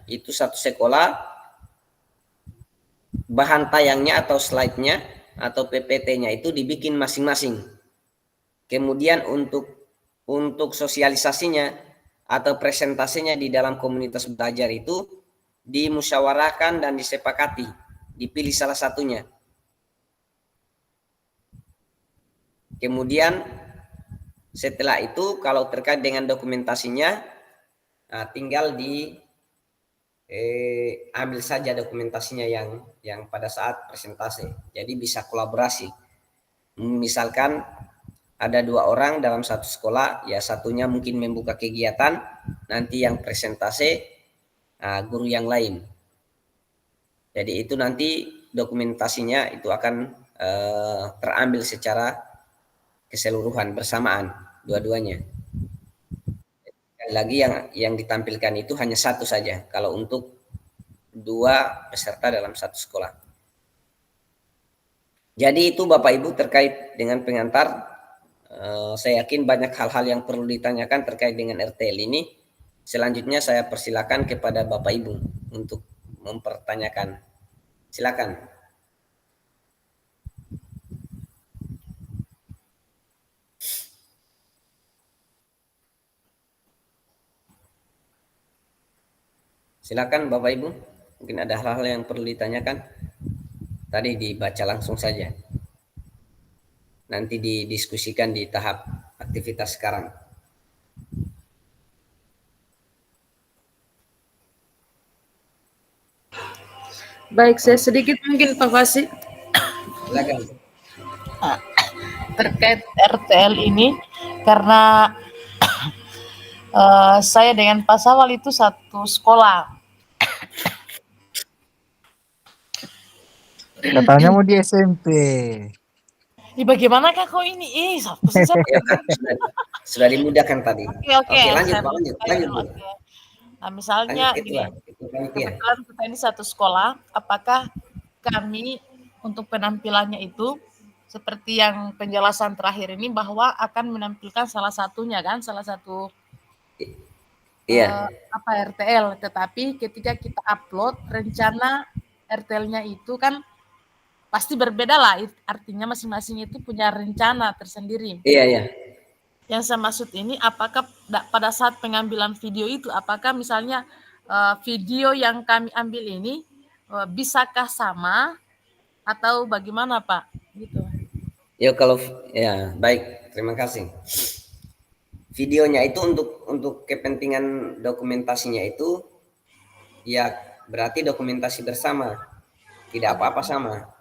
Speaker 1: itu satu sekolah bahan tayangnya atau slide-nya atau PPT-nya itu dibikin masing-masing. Kemudian untuk sosialisasinya atau presentasinya di dalam komunitas belajar itu dimusyawarahkan dan disepakati, dipilih salah satunya. Kemudian setelah itu kalau terkait dengan dokumentasinya, tinggal ambil saja dokumentasinya yang pada saat presentasi. Jadi bisa kolaborasi. Misalkan ada 2 orang dalam satu sekolah, ya satunya mungkin membuka kegiatan, nanti yang presentasi guru yang lain. Jadi itu nanti dokumentasinya itu akan terambil secara keseluruhan bersamaan dua-duanya. Sekali lagi yang ditampilkan itu hanya satu saja kalau untuk 2 peserta dalam satu sekolah. Jadi itu Bapak Ibu terkait dengan pengantar. Saya yakin banyak hal-hal yang perlu ditanyakan terkait dengan RTL ini. Selanjutnya saya persilakan kepada Bapak Ibu untuk mempertanyakan. Silakan. Silakan Bapak Ibu. Mungkin ada hal-hal yang perlu ditanyakan. Tadi dibaca langsung saja. Nanti didiskusikan di tahap aktivitas sekarang.
Speaker 6: Baik, saya sedikit mungkin Pak Fasi
Speaker 1: Silakan.
Speaker 6: terkait RTL ini karena saya dengan Pak Sawal itu satu sekolah.
Speaker 5: Katanya mau di SMP.
Speaker 6: Bagaimana kak kok ini?
Speaker 1: Sudah dimudahkan tadi.
Speaker 6: Oke,
Speaker 1: Lanjut.
Speaker 6: Nah, misalnya gini, kebetulan kita ini satu sekolah, apakah kami untuk penampilannya itu seperti yang penjelasan terakhir ini bahwa akan menampilkan salah satunya kan, salah satu RTL, tetapi ketika kita upload rencana RTL-nya itu kan pasti berbeda lah, artinya masing-masing itu punya rencana tersendiri.
Speaker 1: Iya.
Speaker 6: Yang saya maksud ini, apakah pada saat pengambilan video itu, apakah misalnya video yang kami ambil ini bisakah sama atau bagaimana Pak? Gitu.
Speaker 1: Baik, terima kasih. Videonya itu untuk kepentingan dokumentasinya itu, ya berarti dokumentasi bersama, tidak apa-apa sama.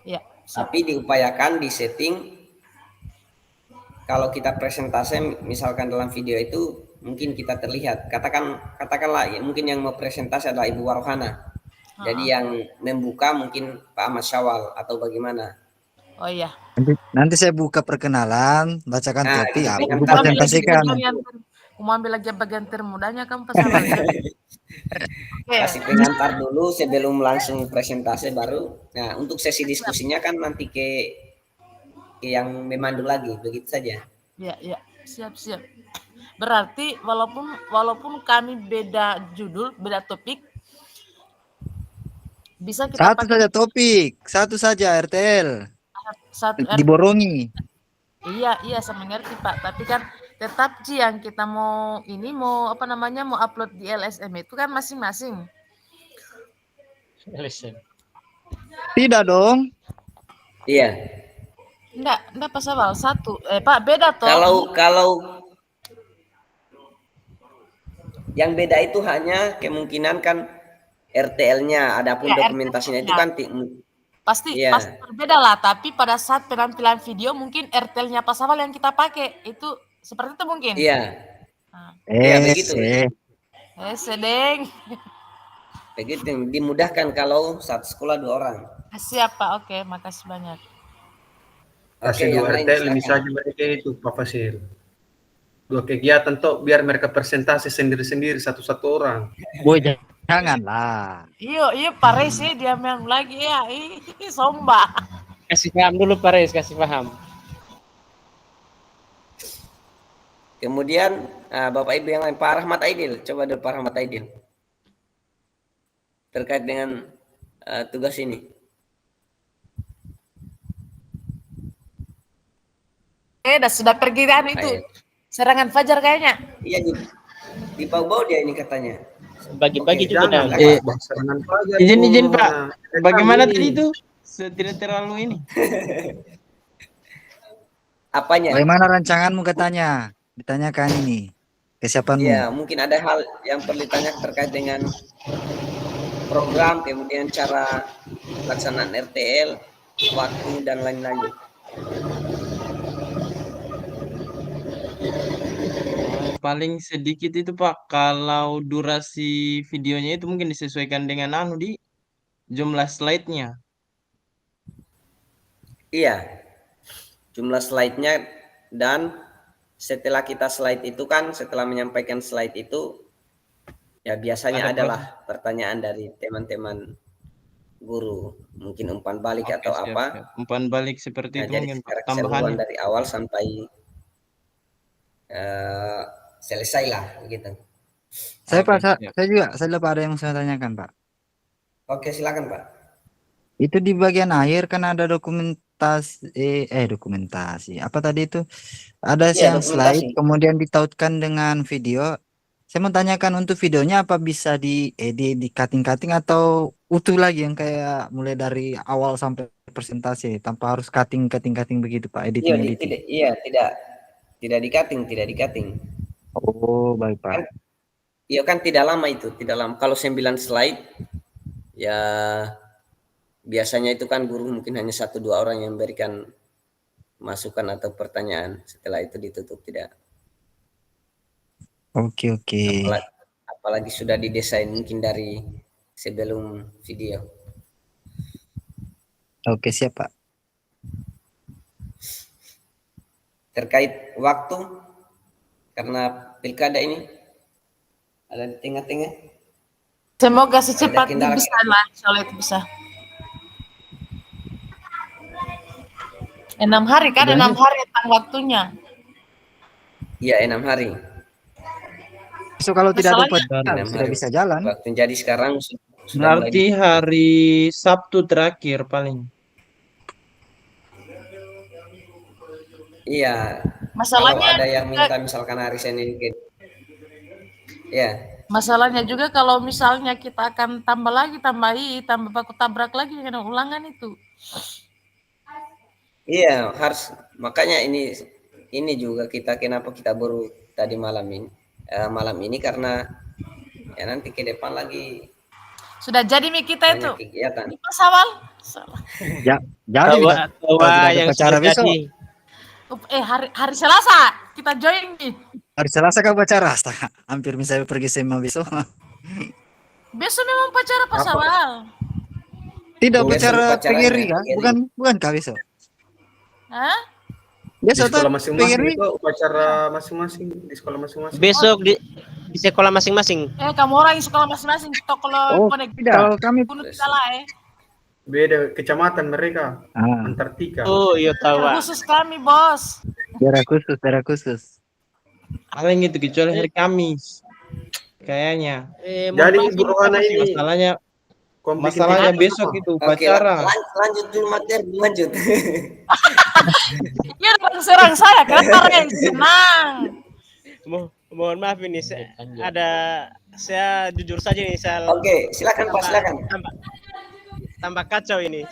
Speaker 6: Ya.
Speaker 1: Tapi diupayakan disetting. Kalau kita presentasi misalkan dalam video itu mungkin kita terlihat, katakanlah ya, mungkin yang mau presentasi adalah Ibu Warohana. Jadi yang membuka mungkin Pak Ahmad Syawal atau bagaimana.
Speaker 6: Oh iya.
Speaker 5: Nanti saya buka perkenalan, bacakan topik, aku
Speaker 6: Kamu
Speaker 5: presentasikan.
Speaker 6: ambil lagi bagian termudanya kamu pesan.
Speaker 1: Kasih pengantar dulu sebelum langsung presentasi baru. Nah, untuk sesi diskusinya kan nanti ke yang memandu lagi, begitu saja.
Speaker 6: Ya, siap. Berarti walaupun kami beda judul, beda topik, bisa kita
Speaker 5: satu saja RTL.
Speaker 6: Satu
Speaker 5: diborongi.
Speaker 6: Iya, saya mengerti Pak. Tapi kan tetap yang kita mau upload di LSM itu kan masing-masing.
Speaker 2: LSM.
Speaker 5: Tidak dong.
Speaker 1: Iya.
Speaker 6: Enggak Pak Sawal, satu. Pak, beda toh.
Speaker 1: Kalau yang beda itu hanya kemungkinan kan RTL-nya, adapun dokumentasinya itu kan
Speaker 6: pasti berbeda lah, tapi pada saat penampilan video mungkin RTL-nya Pak Sawal yang kita pakai itu seperti itu mungkin.
Speaker 1: Iya.
Speaker 6: Nah.
Speaker 1: Iya begitu.
Speaker 6: Sedeng.
Speaker 1: Begitu, dimudahkan kalau satu sekolah 2 orang.
Speaker 6: Siap Pak, oke, makasih banyak.
Speaker 1: Oke,
Speaker 3: Kasih
Speaker 1: yang
Speaker 3: 2
Speaker 1: lain
Speaker 3: RTL
Speaker 1: silakan.
Speaker 3: misalnya mereka itu Pak Fasil. 2 kegiatan toh biar mereka presentasi sendiri-sendiri satu-satu orang.
Speaker 5: Boy, janganlah.
Speaker 6: Iya Pak Resi dia yang lagi ya. Somba.
Speaker 2: Kasih paham dulu Pak Reis, kasih paham.
Speaker 1: Kemudian Bapak Ibu yang lain, Pak Rahmat Aidil, coba dulu Pak Rahmat Aidil. Terkait dengan tugas ini.
Speaker 6: Sudah pergi kan itu.
Speaker 1: Ayo.
Speaker 6: Serangan fajar kayaknya.
Speaker 1: Iya, di bau-bau dia ini katanya.
Speaker 2: Bagi-bagi
Speaker 1: Oke,
Speaker 2: juga
Speaker 3: Jangan
Speaker 2: dah.
Speaker 3: Bang, serangan fajar.
Speaker 7: Izin Pak,
Speaker 3: Mana?
Speaker 7: bagaimana
Speaker 3: Kami
Speaker 7: tadi
Speaker 3: ini.
Speaker 7: itu? Tidak terlalu ini.
Speaker 1: Apanya?
Speaker 5: Bagaimana rancanganmu katanya? Ditanyakan ini. Kesiapanmu.
Speaker 1: Ya, mungkin ada hal yang perlu ditanya terkait dengan program, kemudian cara pelaksanaan RTL, waktu, dan lain-lain.
Speaker 7: Paling sedikit itu Pak, kalau durasi videonya itu mungkin disesuaikan dengan di jumlah slide-nya.
Speaker 1: Iya, jumlah slide-nya, dan setelah kita slide itu kan, setelah menyampaikan slide itu, ya biasanya
Speaker 7: Ada
Speaker 1: adalah pertanyaan dari teman-teman guru, mungkin umpan balik
Speaker 7: Oke,
Speaker 1: atau
Speaker 7: siap,
Speaker 1: apa.
Speaker 7: siap. Umpan balik seperti
Speaker 1: Nah,
Speaker 7: itu
Speaker 1: jadi
Speaker 7: mungkin Pak,
Speaker 1: secara keseluruhan
Speaker 7: tambahannya.
Speaker 1: dari awal sampai selesai lah gitu.
Speaker 5: Saya
Speaker 7: Oke,
Speaker 5: Pak,
Speaker 7: siap.
Speaker 5: saya lupa ada yang saya tanyakan Pak.
Speaker 1: Oke, silakan Pak.
Speaker 5: Itu di bagian akhir kan ada dokumentasi. Apa tadi itu? Ada
Speaker 1: Iya,
Speaker 5: yang slide,
Speaker 1: dokumentasi.
Speaker 5: kemudian ditautkan dengan video. Saya mau tanyakan untuk videonya apa bisa diedit, di cutting-cutting atau utuh lagi yang kayak mulai dari awal sampai presentasi tanpa harus cutting begitu Pak,
Speaker 1: Iya,
Speaker 5: editing.
Speaker 1: tidak di cutting.
Speaker 5: Oh, baik Pak.
Speaker 1: Kan, iya kan tidak lama itu, tidak lama. Kalau 9 slide, ya biasanya itu kan guru mungkin hanya 1-2 orang yang memberikan masukan atau pertanyaan. Setelah itu ditutup, tidak.
Speaker 5: Oke.
Speaker 1: Apalagi sudah didesain mungkin dari sebelum video.
Speaker 5: Oke, siap Pak.
Speaker 1: Terkait waktu, karena pilkada ini ada di tengah-tengah.
Speaker 6: Semoga secepatnya
Speaker 1: kendala.
Speaker 6: bisa lah, kalau itu bisa. 6 hari kan, 6 hari tentang waktunya.
Speaker 1: Iya, 6 hari.
Speaker 5: So kalau tidak ada
Speaker 6: Masalahnya-
Speaker 5: sudah bisa jalan.
Speaker 1: Waktu jadi sekarang sudah
Speaker 7: Berarti hari Sabtu terakhir paling.
Speaker 1: Iya.
Speaker 6: Masalahnya
Speaker 1: Kalau ada yang minta misalkan hari Senin gitu. Ya.
Speaker 6: Masalahnya juga kalau misalnya kita akan tambah baku tabrak lagi dengan ulangan itu.
Speaker 1: Iya, harus, makanya ini juga kenapa kita baru tadi malam ini karena ya nanti ke depan lagi
Speaker 6: Sudah jadi kita itu.
Speaker 1: banyak kegiatan.
Speaker 6: Di Pas awal. Salah.
Speaker 5: Ya, jadi
Speaker 2: yang
Speaker 5: acara
Speaker 2: sudah
Speaker 5: besok.
Speaker 2: jadi.
Speaker 6: Hari Selasa kita join nih.
Speaker 5: Hari Selasa kau acara, astaga. Hampir misalnya pergi SMA besok.
Speaker 6: Besok memang pacara pas awal.
Speaker 5: Tidak
Speaker 1: Besok
Speaker 5: acara
Speaker 1: upacaranya
Speaker 5: PGRI kan?
Speaker 1: PGRI.
Speaker 5: Bukan kah besok?
Speaker 6: Hah?
Speaker 3: Di
Speaker 5: Besok
Speaker 3: sekolah
Speaker 5: tuh
Speaker 3: masing-masing
Speaker 5: PGRI.
Speaker 3: itu upacara masing-masing di sekolah masing-masing.
Speaker 2: Besok di sekolah masing-masing.
Speaker 6: Kamu orang di sekolah masing-masing stok kalau
Speaker 5: Oh, tidak. Kalau kami
Speaker 6: bunuh salah
Speaker 3: Beda kecamatan mereka, Antartika.
Speaker 2: Oh, iya tahu. Pak.
Speaker 6: Khusus kami, Bos.
Speaker 5: daerah khusus.
Speaker 7: Paling itu kecuali hari Kamis. Kayaknya.
Speaker 3: Jadi Ibu Rohana ini
Speaker 7: Masalahnya besok itu
Speaker 1: Oke,
Speaker 7: upacara.
Speaker 1: lanjut dulu materi, lanjut.
Speaker 6: Iya, serang saya karena yang senang.
Speaker 2: Mohon maaf ini saya jujur saja nih
Speaker 1: Oke, silakan Pak, silakan.
Speaker 2: tambah kacau ini.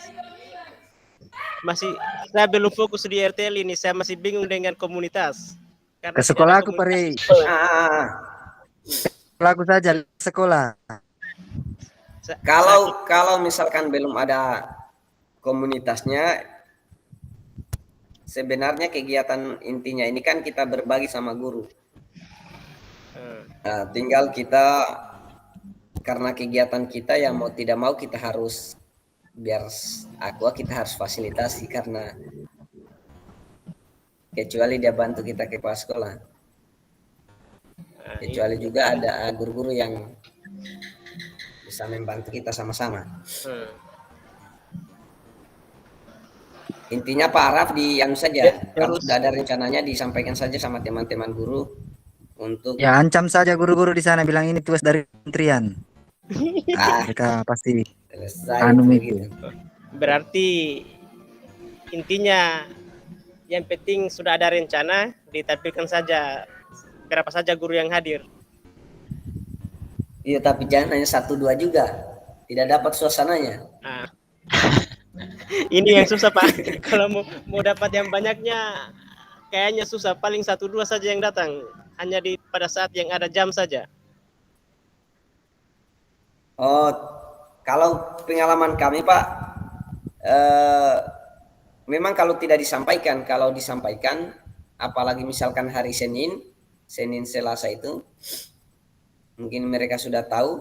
Speaker 2: Saya belum fokus di RTL ini, saya masih bingung dengan komunitas. Karena
Speaker 5: Ke sekolah aku Pari. Aku saja sekolah.
Speaker 1: Kalau misalkan belum ada komunitasnya, sebenarnya kegiatan intinya ini kan kita berbagi sama guru. Tinggal kita karena kegiatan kita yang mau tidak mau kita harus biar kita harus fasilitasi karena kecuali dia bantu kita ke kepala sekolah. Kecuali juga ada guru-guru yang bisa membantu kita sama-sama. Intinya Pak Araf saja. Kalau sudah ada rencananya disampaikan saja sama teman-teman guru untuk
Speaker 5: Ya ancam saja guru-guru di sana bilang ini tugas dari kementerian. Mereka pasti
Speaker 1: selesai
Speaker 5: itu.
Speaker 1: gitu.
Speaker 8: Berarti intinya yang penting sudah ada rencana, ditampilkan saja berapa saja guru yang hadir.
Speaker 1: Iya, tapi jangan hanya 1-2 juga. Tidak dapat suasananya.
Speaker 8: Ini yang susah Pak. Kalau mau dapat yang banyaknya kayaknya susah. Paling 1-2 saja yang datang. Hanya pada saat yang ada jam saja.
Speaker 1: Oh, kalau pengalaman kami Pak, memang kalau tidak disampaikan, kalau disampaikan, apalagi misalkan hari Senin, Selasa itu, mungkin mereka sudah tahu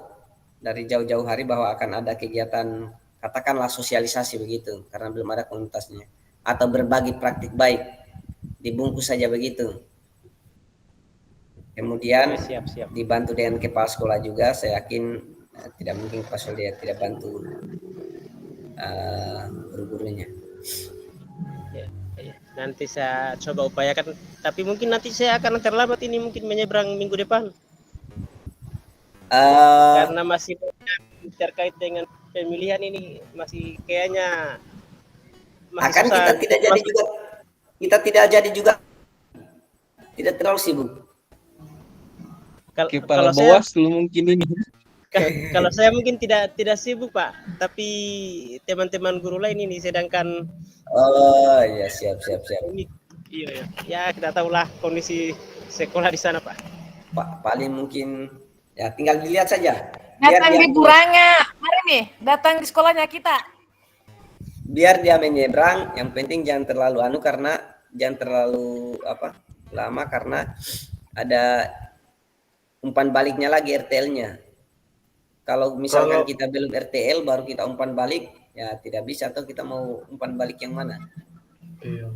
Speaker 1: dari jauh-jauh hari bahwa akan ada kegiatan, katakanlah sosialisasi begitu, karena belum ada komunitasnya, atau berbagi praktik baik, dibungkus saja begitu. Kemudian
Speaker 8: siap.
Speaker 1: dibantu dengan kepala sekolah juga, saya yakin tidak mungkin kepala sekolah dia tidak bantu guru-gurunya.
Speaker 8: Nanti saya coba upayakan, tapi mungkin nanti saya akan terlambat ini mungkin menyeberang minggu depan. Karena masih terkait dengan pemilihan ini masih kayaknya masih susah.
Speaker 1: Kita tidak jadi juga tidak terlalu sibuk.
Speaker 7: Kepala Bawaslu mungkin ini.
Speaker 8: Kalau saya mungkin tidak sibuk Pak, tapi teman-teman guru lain ini sedangkan
Speaker 1: ya siap.
Speaker 8: Iya. Ya kita tahulah kondisi sekolah di sana Pak.
Speaker 1: Paling mungkin ya tinggal dilihat saja.
Speaker 6: Datang di Buranga, mari nih, datang di sekolahnya kita.
Speaker 1: Biar dia menyeberang, yang penting jangan terlalu lama karena ada umpan baliknya lagi RTL-nya. Kalau misalkan kita belum RTL baru kita umpan balik, ya tidak bisa, atau kita mau umpan balik yang mana?
Speaker 3: Iya.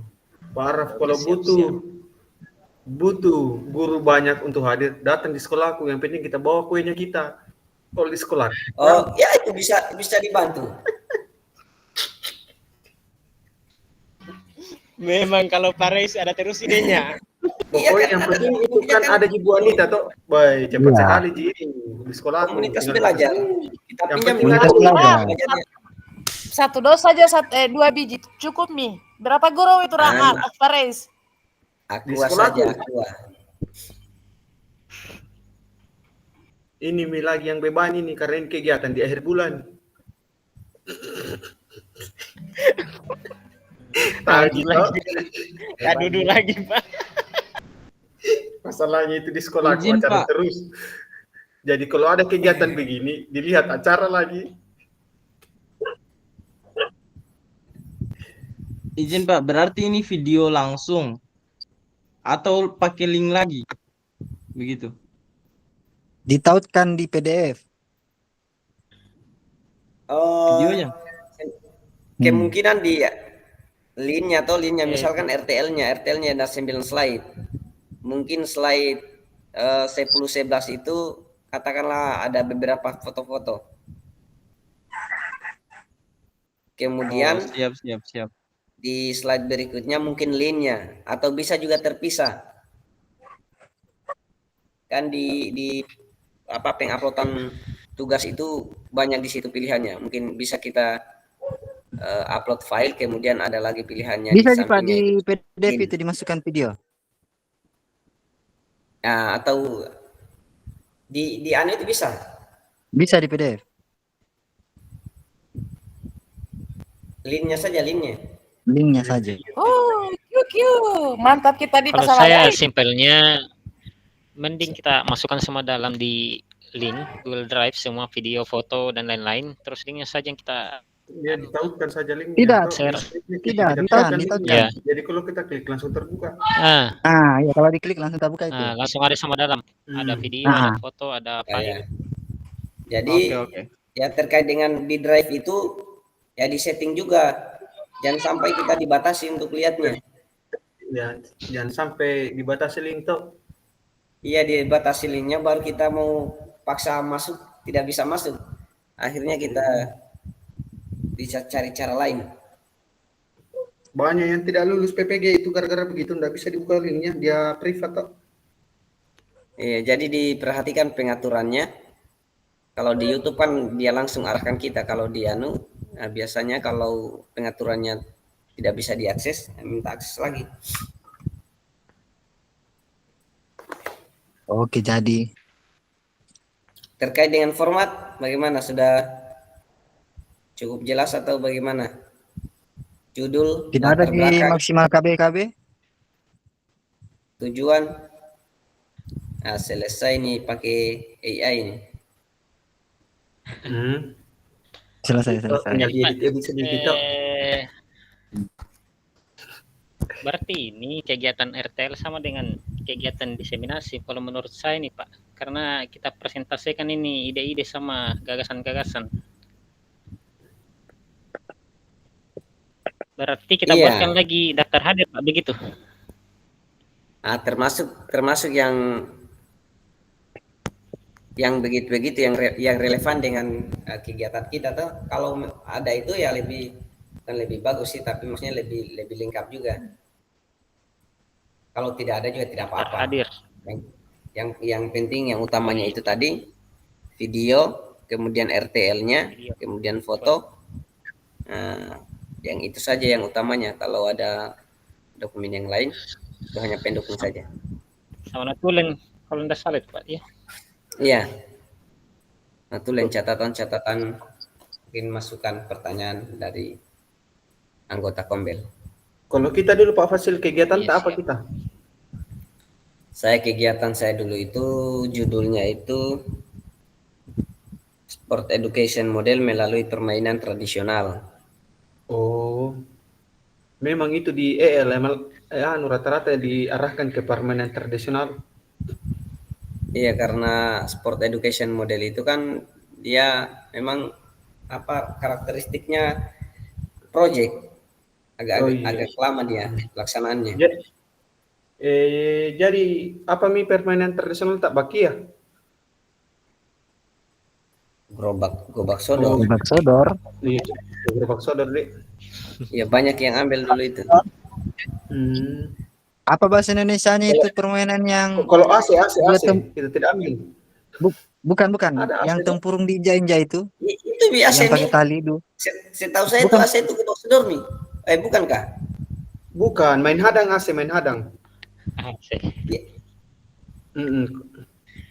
Speaker 3: Pak Araf, kalau butuh guru banyak untuk hadir, datang di sekolahku. Yang penting kita bawa kuenya kita. Kalau di sekolah.
Speaker 1: Oh, ya itu bisa dibantu.
Speaker 8: Memang kalau Pak Reis ada terus idenya.
Speaker 3: Pokoknya yang penting itu kan ada di Bu Anita toh. Baik, cepat sekali Ji di sekolah.
Speaker 1: Komunitas belajar. Kita pinjam
Speaker 5: komunitas belajar.
Speaker 6: 1 dos saja, 2 biji cukup Mi. Berapa guru itu Pak Reis?
Speaker 1: Aqua saja.
Speaker 3: Ini Mi lagi yang beban ini karena ini kegiatan di akhir bulan.
Speaker 8: Aduh lagi Pak.
Speaker 3: Masalahnya itu di sekolah
Speaker 7: Izin,
Speaker 3: acara
Speaker 7: Pak.
Speaker 3: terus. Jadi kalau ada kegiatan begini, dilihat acara lagi.
Speaker 7: Izin Pak, berarti ini video langsung atau pakai link lagi? Begitu.
Speaker 5: Ditautkan di PDF.
Speaker 7: Videonya.
Speaker 1: Kemungkinan di linknya misalkan RTL-nya ada 9 slide. Mungkin slide 10-11 itu katakanlah ada beberapa foto-foto. Kemudian
Speaker 7: Siap.
Speaker 1: di slide berikutnya mungkin linknya, atau bisa juga terpisah. Kan di penguploadan tugas itu banyak di situ pilihannya. Mungkin bisa kita upload file, kemudian ada lagi pilihannya
Speaker 5: Bisa
Speaker 1: di
Speaker 5: sih Pak,
Speaker 1: sampingnya
Speaker 5: di PDF itu dimasukkan video.
Speaker 1: Nah, atau di anu itu bisa.
Speaker 5: Bisa di PDF.
Speaker 1: Linknya saja.
Speaker 5: Linknya saja.
Speaker 6: Oh, mantap kita di
Speaker 2: Kalau
Speaker 6: pasal
Speaker 2: saya
Speaker 6: lain.
Speaker 2: simpelnya mending kita masukkan semua dalam di link Google Drive, semua video, foto dan lain-lain. Terus linknya saja yang kita
Speaker 3: Ya ditautkan saja linknya.
Speaker 5: Tidak,
Speaker 3: toh.
Speaker 2: share.
Speaker 5: Tidak,
Speaker 3: Tautkan
Speaker 5: ditautkan.
Speaker 3: linknya.
Speaker 2: Ya.
Speaker 3: Jadi kalau kita klik langsung terbuka.
Speaker 2: Ah,
Speaker 5: Nah, ya kalau diklik langsung terbuka itu.
Speaker 2: langsung ada sama dalam. Ada video,
Speaker 5: Nah.
Speaker 2: ada foto, ada
Speaker 1: Ya.
Speaker 2: file.
Speaker 1: Jadi
Speaker 7: Oke.
Speaker 1: ya terkait dengan di drive itu ya di setting juga. Jangan sampai kita dibatasi untuk lihatnya.
Speaker 3: Ya, jangan sampai dibatasi link tuh.
Speaker 1: Iya, dibatasi linknya baru kita mau paksa masuk tidak bisa masuk. Akhirnya kita bisa cari cara lain.
Speaker 3: Banyak yang tidak lulus PPG itu gara-gara begitu, nggak bisa dibuka linknya, dia privat toh.
Speaker 1: Iya, jadi diperhatikan pengaturannya. Kalau di YouTube kan dia langsung arahkan kita. Kalau di Anu, nah biasanya kalau pengaturannya tidak bisa diakses, minta akses lagi.
Speaker 5: Oke, jadi
Speaker 1: Terkait dengan format, bagaimana? Sudah cukup jelas atau bagaimana? Judul,
Speaker 5: tidak ada
Speaker 1: latar
Speaker 5: di
Speaker 1: belakang,
Speaker 5: maksimal KB.
Speaker 1: tujuan. Nah, selesai nih pakai AI nih.
Speaker 5: Selesai.
Speaker 3: Tinggal diedit sedikit toh.
Speaker 2: Berarti ini kegiatan RTL sama dengan kegiatan diseminasi kalau menurut saya nih Pak. Karena kita presentasikan ini ide-ide sama gagasan-gagasan. Berarti kita
Speaker 1: Iya.
Speaker 2: buatkan lagi daftar hadir Pak, begitu?
Speaker 1: Nah, termasuk yang begitu-begitu yang relevan dengan kegiatan kita tuh. Kalau ada itu ya lebih bagus sih, tapi maksudnya lebih lengkap juga. Kalau tidak ada juga tidak apa-apa.
Speaker 2: Hadir.
Speaker 1: Yang penting yang utamanya itu tadi video, kemudian RTL-nya, kemudian foto. Nah, yang itu saja yang utamanya. Kalau ada dokumen yang lain itu hanya pendukung saja.
Speaker 2: Sama natulen kalau tidak salah itu Pak ya.
Speaker 1: Iya. Natulen catatan-catatan, mungkin masukan pertanyaan dari anggota Kombel.
Speaker 3: Kalau kita dulu Pak Fasil kegiatan
Speaker 2: Iya,
Speaker 3: tak apa
Speaker 2: siap.
Speaker 3: kita?
Speaker 1: Kegiatan saya dulu itu judulnya itu Sport Education Model melalui permainan tradisional.
Speaker 3: Oh, memang itu di rata-rata diarahkan ke permainan tradisional.
Speaker 1: Iya, karena sport education model itu kan dia memang apa karakteristiknya project agak lama dia pelaksanaannya.
Speaker 3: Jadi apa permainan tradisional tak baki ya?
Speaker 1: Gobak sodor.
Speaker 5: Gobak sodor.
Speaker 3: Iya, gerobak sodor deh.
Speaker 1: Ya banyak yang ambil dulu itu.
Speaker 5: Apa bahasa Indonesianya itu permainan yang
Speaker 3: Kalau AC kita tidak ambil.
Speaker 5: bukan
Speaker 3: Ada
Speaker 5: yang
Speaker 3: AC
Speaker 5: tempurung diinjak itu
Speaker 1: Itu biasa
Speaker 5: yang pakai
Speaker 1: nih.
Speaker 5: tali itu.
Speaker 1: Setahu saya itu AC itu gobak sodor nih. Bukankah?
Speaker 3: Bukan, main hadang AC, main hadang.
Speaker 1: Ya.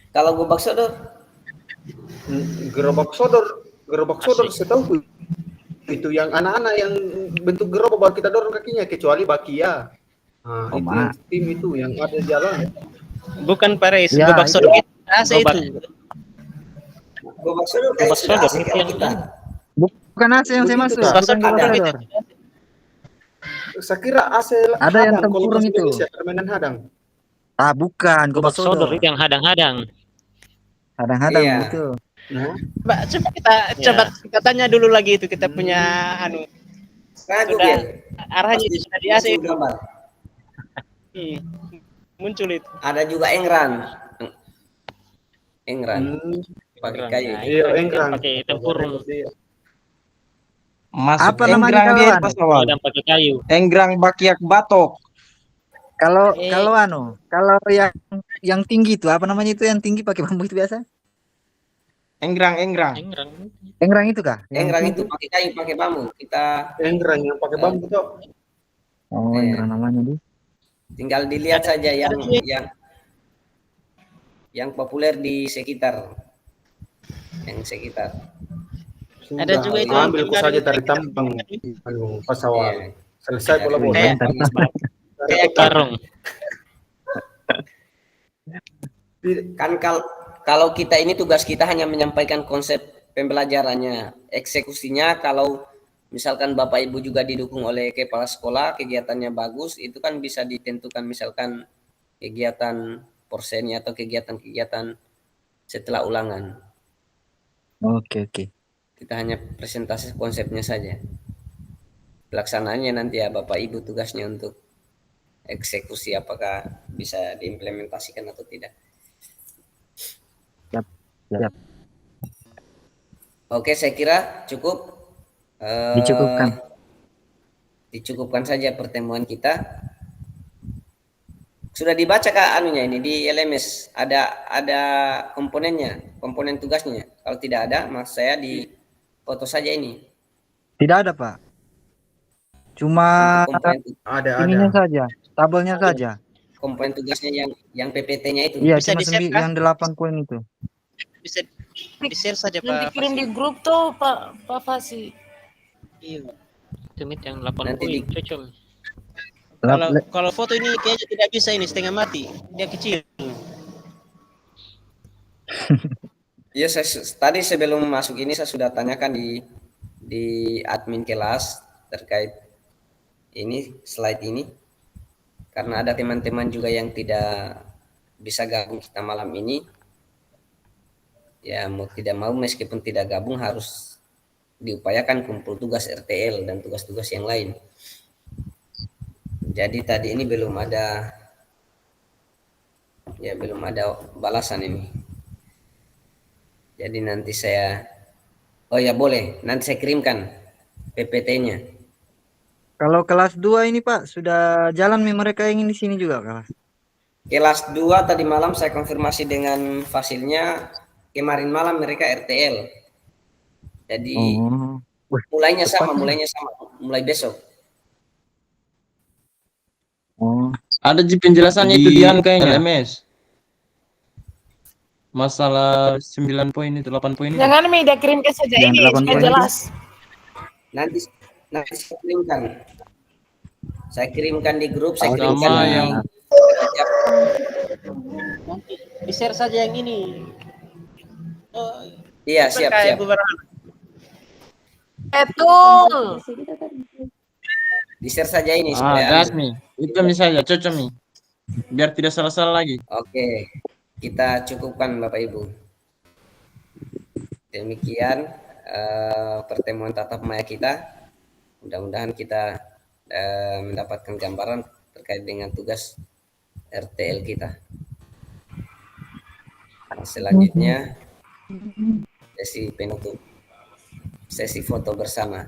Speaker 1: Kalau gobak sodor
Speaker 3: Gerobak sodor setahu itu yang anak-anak yang bentuk gerobak baru kita dorong kakinya, kecuali bakia. Nah, itu yang tim itu yang ada jalan.
Speaker 8: Bukan Paris,
Speaker 5: Ya,
Speaker 8: gobak sodor
Speaker 5: itu.
Speaker 8: itu. AC itu.
Speaker 1: Gobak sodor kayak sudah AC kalau kita.
Speaker 5: Bukan AC yang saya maksud,
Speaker 3: Kak.
Speaker 5: bukan gobak
Speaker 1: Ada.
Speaker 5: sodor.
Speaker 3: Saya kira AC
Speaker 5: Ada yang
Speaker 3: hadang, kalau
Speaker 5: tempurung
Speaker 3: bahasa
Speaker 5: itu.
Speaker 3: Indonesia, permainan hadang.
Speaker 5: Ah, bukan
Speaker 2: Gobak
Speaker 5: gobak sodor.
Speaker 2: sodor itu yang hadang-hadang.
Speaker 5: Hadang-hadang
Speaker 1: Iya.
Speaker 5: itu.
Speaker 3: Nah,
Speaker 8: Mbak, coba kita tanya dulu lagi itu kita punya
Speaker 1: Ragu
Speaker 8: sudah
Speaker 1: dia.
Speaker 8: arahnya
Speaker 1: Pasti
Speaker 8: sudah di AC itu.
Speaker 1: gambar.
Speaker 8: Muncul itu.
Speaker 1: Ada juga engran pakai kayu.
Speaker 3: iya, engkrang.
Speaker 2: Pakai tempurung.
Speaker 7: Masuk
Speaker 5: Apa namanya
Speaker 7: enggrang dia
Speaker 5: kawan?
Speaker 7: pas awal.
Speaker 2: Dan pakai kayu.
Speaker 7: Enggrang bakiak batok.
Speaker 5: Kalau
Speaker 8: Eh.
Speaker 5: kalau yang tinggi itu apa namanya itu yang tinggi pakai bambu itu biasa?
Speaker 7: Enggrang.
Speaker 2: Engrang.
Speaker 5: Engrang itu kah? Yang
Speaker 1: Engran
Speaker 5: tinggi?
Speaker 1: itu pakai kayu, pakai bambu. Kita
Speaker 3: Engkrang yang pakai bambu tuh.
Speaker 5: Oh, engrang namanya dia.
Speaker 1: tinggal dilihat saja yang populer di sekitar.
Speaker 8: Ada juga itu
Speaker 3: ambil
Speaker 8: yang
Speaker 3: ku saja
Speaker 8: baru-
Speaker 3: dari tambang. Aduh, pas awal.
Speaker 1: Iya.
Speaker 3: Selesai bola bola.
Speaker 8: Kayak-
Speaker 2: Kayak karung.
Speaker 1: Kan kalau kita ini tugas kita hanya menyampaikan konsep pembelajarannya, eksekusinya kalau Misalkan Bapak Ibu juga didukung oleh kepala sekolah, kegiatannya bagus, itu kan bisa ditentukan misalkan kegiatan porsennya atau kegiatan-kegiatan setelah ulangan.
Speaker 5: Oke, oke.
Speaker 1: Kita hanya presentasi konsepnya saja. Pelaksanaannya nanti ya Bapak Ibu tugasnya untuk eksekusi apakah bisa diimplementasikan atau tidak.
Speaker 5: Siap.
Speaker 1: Oke, saya kira cukup. Dicukupkan saja pertemuan kita. Sudah dibaca Kak anunya ini di LMS ada komponennya, komponen tugasnya. Kalau tidak ada, mas saya di foto saja ini.
Speaker 5: Tidak ada, Pak. Cuma ininya saja, tabelnya saja.
Speaker 1: Komponen tugasnya yang PPT-nya itu.
Speaker 5: Iya,
Speaker 8: Bisa
Speaker 5: cuma
Speaker 8: di-share,
Speaker 5: yang 8 poin itu.
Speaker 8: Bisa di-share saja
Speaker 6: Yang
Speaker 8: Pak.
Speaker 6: dikirim di grup tuh Pak Fasi.
Speaker 8: Iya.
Speaker 2: Itu yang 8
Speaker 1: Nanti
Speaker 2: poin, cocok.
Speaker 8: Kalau foto ini kayaknya tidak bisa, ini setengah mati. Dia kecil.
Speaker 1: Iya, tadi sebelum masuk ini saya sudah tanyakan di admin kelas terkait ini slide ini. Karena ada teman-teman juga yang tidak bisa gabung kita malam ini. Ya, mau tidak mau meskipun tidak gabung harus diupayakan kumpul tugas RTL dan tugas-tugas yang lain. Jadi tadi ini belum ada balasan ini. Jadi nanti boleh, nanti saya kirimkan PPT-nya.
Speaker 5: Kalau kelas 2 ini Pak, sudah jalan mereka yang di sini juga kelas.
Speaker 1: Kelas 2 tadi malam saya konfirmasi dengan fasilnya, kemarin malam mereka RTL. Jadi mulai besok.
Speaker 7: Ada penjelasannya itu Dian kayaknya LMS. Masalah 9 poin itu, 8 poin itu.
Speaker 6: Jangan dia kirimkan saja ini supaya jelas.
Speaker 1: Nanti saya kirimkan. Saya kirimkan di grup, saya
Speaker 7: Sama
Speaker 1: kirimkan
Speaker 7: yang
Speaker 8: Nanti di-share saja yang ini.
Speaker 1: Iya, siap.
Speaker 6: Betul.
Speaker 1: Di-share saja ini supaya
Speaker 7: gas nih. Itu misalnya cocok nih. Biar tidak salah-salah lagi.
Speaker 1: Oke. Kita cukupkan Bapak Ibu. Demikian pertemuan tatap maya kita. Mudah-mudahan kita mendapatkan gambaran terkait dengan tugas RTL kita. Selanjutnya sesi penutup, sesi foto bersama.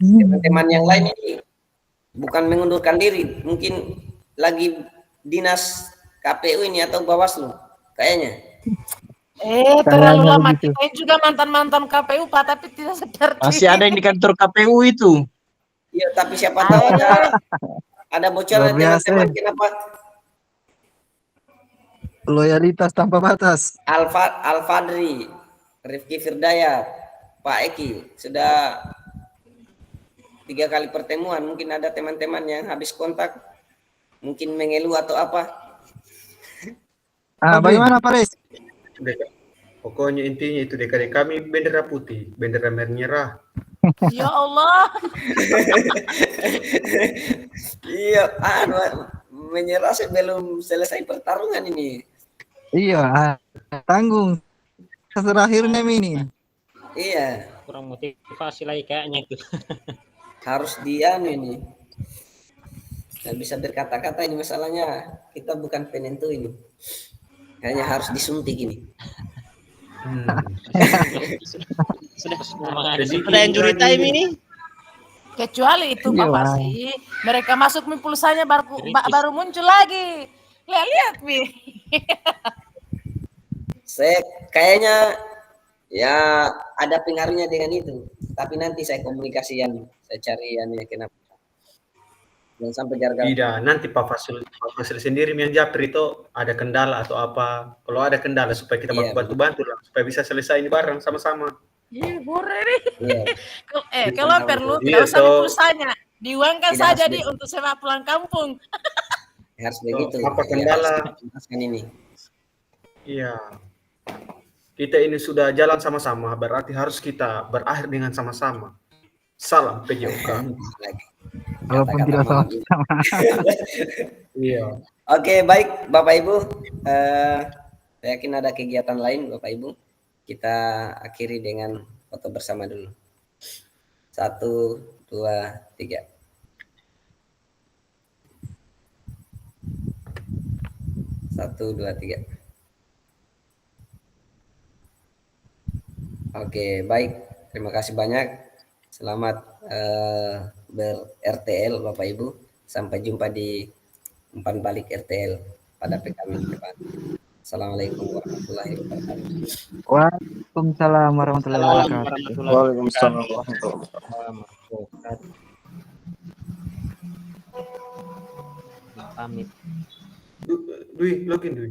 Speaker 1: Teman-teman yang lain ini bukan mengundurkan diri, mungkin lagi dinas KPU ini atau Bawaslu kayaknya.
Speaker 6: Terlalu lama. Kita juga mantan KPU Pak, tapi tidak seperti
Speaker 7: masih ada yang di kantor KPU itu.
Speaker 1: Iya, tapi siapa tahu ada bocoran teman-teman. Kenapa?
Speaker 5: Loyalitas tanpa batas.
Speaker 1: Alfadri, Rifki Firdayat, Pak Eki sudah 3 kali pertemuan. Mungkin ada teman-teman yang habis kontak, mungkin mengeluh atau apa.
Speaker 5: Bagaimana Pak Res?
Speaker 3: Pokoknya intinya itu DKD kami bendera putih, bendera merah.
Speaker 6: Ya Allah.
Speaker 1: Iya, menyerah sebelum selesai pertarungan ini.
Speaker 5: Iya, tanggung. Terakhirnya ini.
Speaker 1: Iya.
Speaker 2: Kurang motivasi lagi kayaknya itu.
Speaker 1: Harus diam ini. Nggak bisa berkata-kata ini masalahnya. Kita bukan penentu ini. Hanya harus disuntik ini.
Speaker 8: Sudah yang juri time ini.
Speaker 6: Kecuali itu Pak Fasi, mereka masuk pulsanya baru muncul lagi. Lihat Mi.
Speaker 1: Saya kayaknya ya ada pengaruhnya dengan itu. Tapi nanti saya komunikasikan, saya cari kenapa. Jangan sampai gara-gara.
Speaker 3: Tidak, nanti Pak Fasil sendiri yang japri itu ada kendala atau apa. Kalau ada kendala supaya kita bantu-bantu lah, supaya bisa selesai ini bareng sama-sama.
Speaker 6: Iya, boleh nih.
Speaker 1: Iya.
Speaker 6: Kalau perlu tidak usah pulsanya, diuangkan saja untuk sewa pulang kampung.
Speaker 1: Harus begitu.
Speaker 3: Apa
Speaker 1: Ya, harus
Speaker 3: kendala?
Speaker 1: kita tuntaskan ini.
Speaker 3: Iya. Kita ini sudah jalan sama-sama, berarti harus kita berakhir dengan sama-sama. Salam PJOK.
Speaker 1: Lagi.
Speaker 5: Walaupun
Speaker 1: Kata-kata
Speaker 5: tidak
Speaker 1: malam ini.
Speaker 5: sama-sama.
Speaker 3: Iya.
Speaker 1: Oke, baik Bapak Ibu. Saya yakin ada kegiatan lain Bapak Ibu. Kita akhiri dengan foto bersama dulu. 1, 2, 3. Satu, dua, tiga. Oke, baik. Terima kasih banyak. Selamat ber-RTL Bapak Ibu. Sampai jumpa di umpan balik RTL pada pekan depan. Assalamualaikum warahmatullahi wabarakatuh.
Speaker 5: Waalaikumsalam warahmatullahi wabarakatuh.
Speaker 4: Waalaikumsalam warahmatullahi
Speaker 8: wabarakatuh. Pamit.
Speaker 3: Dwi, login Dwi.